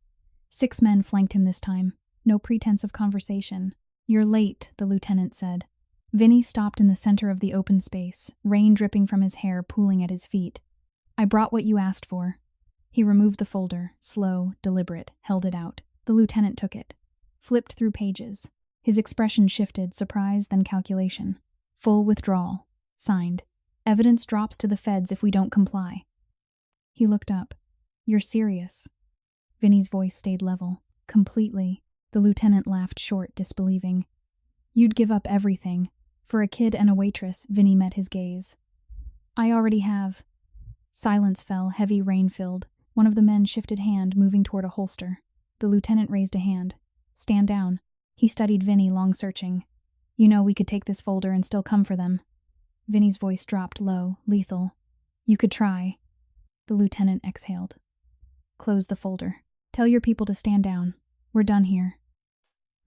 6 men flanked him this time, no pretense of conversation. You're late, the lieutenant said. Vinny stopped in the center of the open space, rain dripping from his hair, pooling at his feet. I brought what you asked for. He removed the folder, slow, deliberate, held it out. The lieutenant took it, flipped through pages. His expression shifted, surprise, then calculation. Full withdrawal. Signed. Evidence drops to the feds if we don't comply. He looked up. You're serious? Vinny's voice stayed level. Completely. The lieutenant laughed short, disbelieving. You'd give up everything. For a kid and a waitress, Vinny met his gaze. I already have. Silence fell, heavy, rain-filled. One of the men shifted hand, moving toward a holster. The lieutenant raised a hand. Stand down. He studied Vinny, long searching. You know we could take this folder and still come for them. Vinny's voice dropped low, lethal. You could try. The lieutenant exhaled. Close the folder. Tell your people to stand down. We're done here.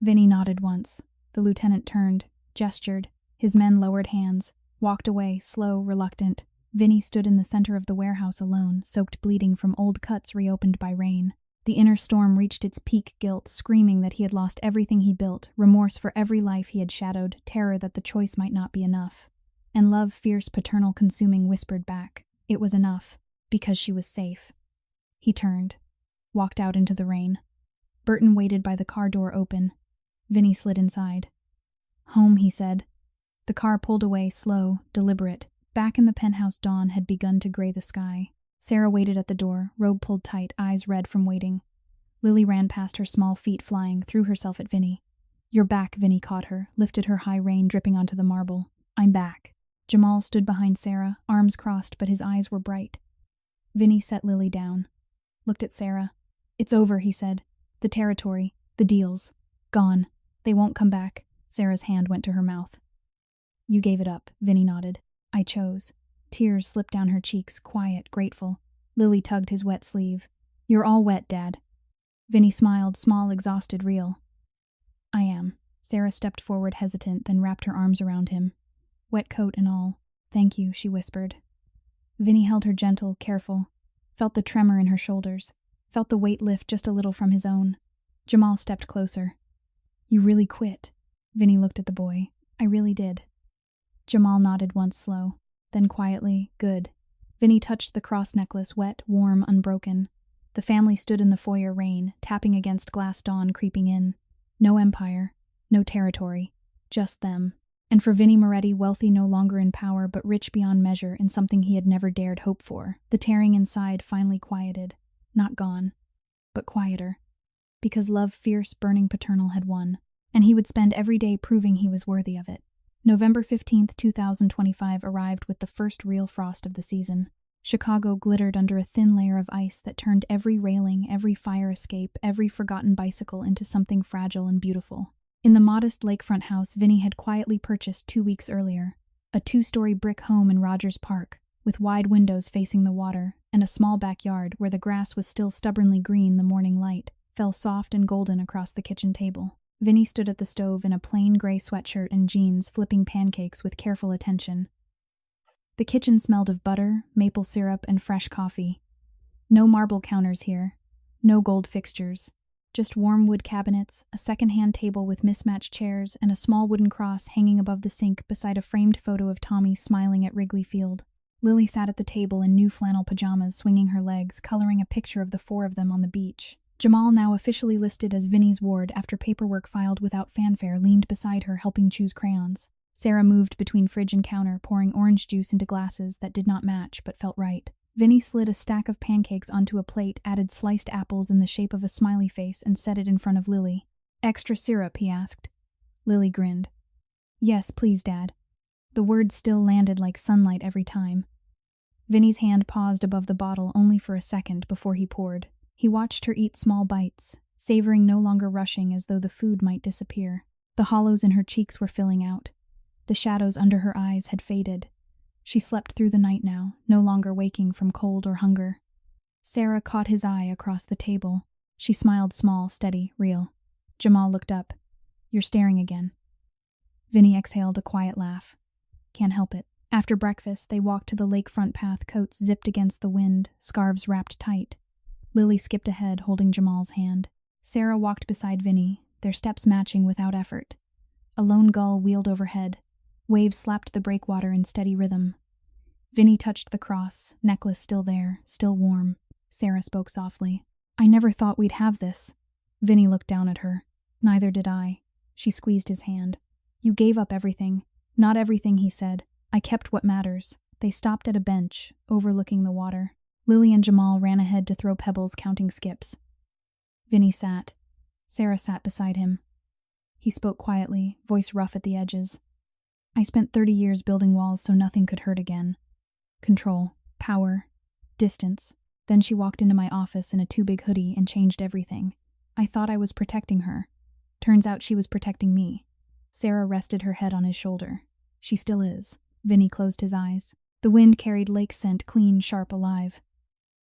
Vinny nodded once. The lieutenant turned, gestured. His men lowered hands, walked away, slow, reluctant. Vinny stood in the center of the warehouse alone, soaked bleeding from old cuts reopened by rain. The inner storm reached its peak guilt, screaming that he had lost everything he built, remorse for every life he had shadowed, terror that the choice might not be enough. And love, fierce, paternal, consuming, whispered back. It was enough, because she was safe. He turned, walked out into the rain. Burton waited by the car door open. Vinny slid inside. Home, he said. The car pulled away, slow, deliberate. Back in the penthouse, dawn had begun to gray the sky. Sarah waited at the door, robe pulled tight, eyes red from waiting. Lily ran past her, small feet flying, threw herself at Vinny. You're back, Vinny caught her, lifted her, high rain dripping onto the marble. I'm back. Jamal stood behind Sarah, arms crossed, but his eyes were bright. Vinny set Lily down. Looked at Sarah. It's over, he said. The territory, the deals. Gone. They won't come back. Sarah's hand went to her mouth. You gave it up, Vinny nodded. I chose. Tears slipped down her cheeks, quiet, grateful. Lily tugged his wet sleeve. You're all wet, Dad. Vinny smiled, small, exhausted, real. I am. Sarah stepped forward, hesitant, then wrapped her arms around him. Wet coat and all. Thank you, she whispered. Vinny held her gentle, careful. Felt the tremor in her shoulders. Felt the weight lift just a little from his own. Jamal stepped closer. You really quit. Vinny looked at the boy. I really did. Jamal nodded once slow. Then quietly, good. Vinny touched the cross necklace, wet, warm, unbroken. The family stood in the foyer rain, tapping against glass dawn creeping in. No empire, no territory, just them. And for Vinny Moretti, wealthy no longer in power, but rich beyond measure in something he had never dared hope for. The tearing inside finally quieted. Not gone, but quieter. Because love, fierce, burning, paternal, had won. And he would spend every day proving he was worthy of it. November 15th, 2025 arrived with the first real frost of the season. Chicago glittered under a thin layer of ice that turned every railing, every fire escape, every forgotten bicycle into something fragile and beautiful. In the modest lakefront house Vinny had quietly purchased 2 weeks earlier, a 2-story brick home in Rogers Park, with wide windows facing the water, and a small backyard where the grass was still stubbornly green the morning light. fell soft and golden across the kitchen table. Vinny stood at the stove in a plain gray sweatshirt and jeans, flipping pancakes with careful attention. The kitchen smelled of butter, maple syrup, and fresh coffee. No marble counters here, no gold fixtures. Just warm wood cabinets, a second-hand table with mismatched chairs, and a small wooden cross hanging above the sink beside a framed photo of Tommy smiling at Wrigley Field. Lily sat at the table in new flannel pajamas, swinging her legs, coloring a picture of the four of them on the beach. Jamal, now officially listed as Vinny's ward after paperwork filed without fanfare, leaned beside her, helping choose crayons. Sarah moved between fridge and counter, pouring orange juice into glasses that did not match but felt right. Vinny slid a stack of pancakes onto a plate, added sliced apples in the shape of a smiley face, and set it in front of Lily. "Extra syrup?" he asked. Lily grinned. "Yes, please, Dad." The word still landed like sunlight every time. Vinny's hand paused above the bottle only for a second before he poured. He watched her eat small bites, savoring, no longer rushing as though the food might disappear. The hollows in her cheeks were filling out. The shadows under her eyes had faded. She slept through the night now, no longer waking from cold or hunger. Sarah caught his eye across the table. She smiled, small, steady, real. Jamal looked up. "You're staring again." Vinny exhaled a quiet laugh. "Can't help it." After breakfast, they walked to the lakefront path, coats zipped against the wind, scarves wrapped tight. Lily skipped ahead, holding Jamal's hand. Sarah walked beside Vinny, their steps matching without effort. A lone gull wheeled overhead. Waves slapped the breakwater in steady rhythm. Vinny touched the cross, necklace still there, still warm. Sarah spoke softly. "I never thought we'd have this." Vinny looked down at her. "Neither did I." She squeezed his hand. "You gave up everything." "Not everything," he said. "I kept what matters." They stopped at a bench, overlooking the water. Lily and Jamal ran ahead to throw pebbles, counting skips. Vinny sat. Sarah sat beside him. He spoke quietly, voice rough at the edges. "I spent 30 years building walls so nothing could hurt again. Control, power, distance." Then she walked into my office in a too-big hoodie and changed everything. I thought I was protecting her. Turns out she was protecting me. Sarah rested her head on his shoulder. "She still is." Vinny closed his eyes. The wind carried lake scent, clean, sharp, alive.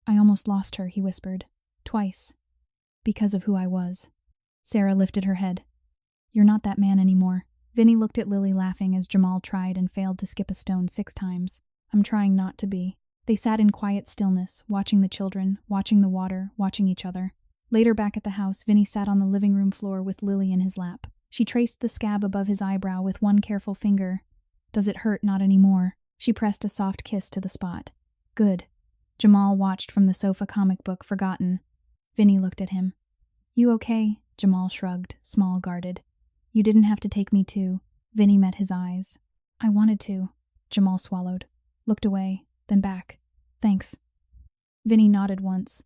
"I almost lost her," he whispered. "Twice. Because of who I was." Sarah lifted her head. "You're not that man anymore." Vinny looked at Lily, laughing as Jamal tried and failed to skip a stone 6 times. "I'm trying not to be." They sat in quiet stillness, watching the children, watching the water, watching each other. Later, back at the house, Vinny sat on the living room floor with Lily in his lap. She traced the scab above his eyebrow with one careful finger. "Does it hurt?" "Not anymore." She pressed a soft kiss to the spot. "Good." Jamal watched from the sofa, comic book forgotten. Vinny looked at him. "You okay?" Jamal shrugged, small, guarded. "You didn't have to take me too." Vinny met his eyes. "I wanted to." Jamal swallowed, looked away, then back. "Thanks." Vinny nodded once.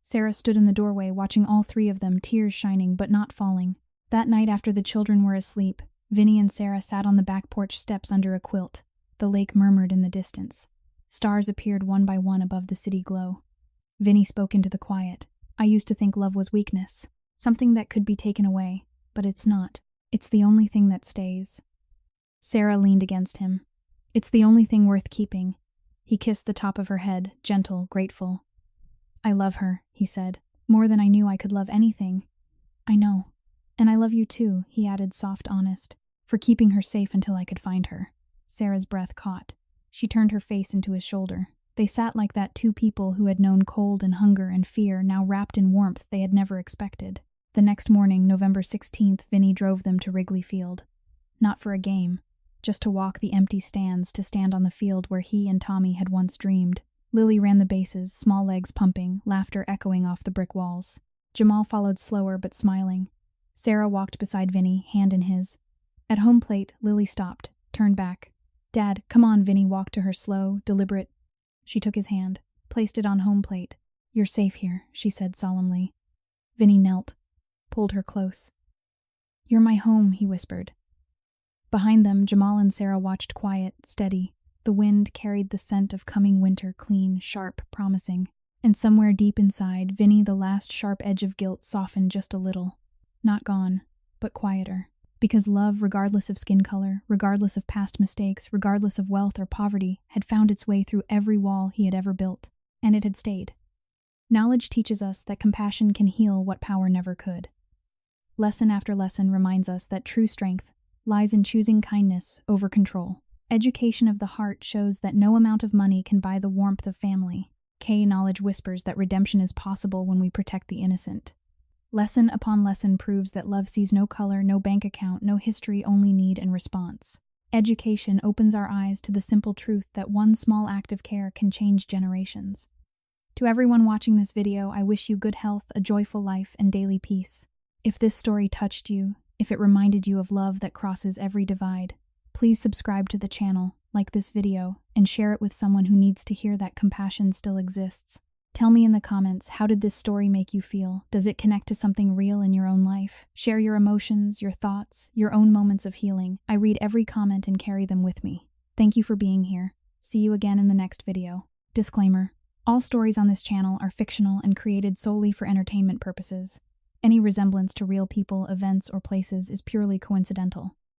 Sarah stood in the doorway, watching all 3 of them, tears shining but not falling. That night, after the children were asleep, Vinny and Sarah sat on the back porch steps under a quilt. The lake murmured in the distance. Stars appeared one by one above the city glow. Vinny spoke into the quiet. "I used to think love was weakness, something that could be taken away, but it's not. It's the only thing that stays." Sarah leaned against him. "It's the only thing worth keeping." He kissed the top of her head, gentle, grateful. "I love her," he said, "more than I knew I could love anything." "I know. And I love you too," he added, soft, honest, "for keeping her safe until I could find her." Sarah's breath caught. She turned her face into his shoulder. They sat like that, 2 people who had known cold and hunger and fear, now wrapped in warmth they had never expected. The next morning, November 16th, Vinny drove them to Wrigley Field. Not for a game, just to walk the empty stands, to stand on the field where he and Tommy had once dreamed. Lily ran the bases, small legs pumping, laughter echoing off the brick walls. Jamal followed, slower but smiling. Sarah walked beside Vinny, hand in his. At home plate, Lily stopped, turned back. "Dad, come on." Vinny walked to her, slow, deliberate. She took his hand, placed it on home plate. "You're safe here," she said solemnly. Vinny knelt, pulled her close. "You're my home," he whispered. Behind them, Jamal and Sarah watched, quiet, steady. The wind carried the scent of coming winter, clean, sharp, promising. And somewhere deep inside, Vinny, the last sharp edge of guilt, softened just a little. Not gone, but quieter. Because love, regardless of skin color, regardless of past mistakes, regardless of wealth or poverty, had found its way through every wall he had ever built. And it had stayed. Knowledge teaches us that compassion can heal what power never could. Lesson after lesson reminds us that true strength lies in choosing kindness over control. Education of the heart shows that no amount of money can buy the warmth of family. Knowledge whispers that redemption is possible when we protect the innocent. Lesson upon lesson proves that love sees no color, no bank account, no history, only need and response. Education opens our eyes to the simple truth that one small act of care can change generations. To everyone watching this video, I wish you good health, a joyful life, and daily peace. If this story touched you, if it reminded you of love that crosses every divide, please subscribe to the channel, like this video, and share it with someone who needs to hear that compassion still exists. Tell me in the comments, how did this story make you feel? Does it connect to something real in your own life? Share your emotions, your thoughts, your own moments of healing. I read every comment and carry them with me. Thank you for being here. See you again in the next video. Disclaimer: all stories on this channel are fictional and created solely for entertainment purposes. Any resemblance to real people, events, or places is purely coincidental.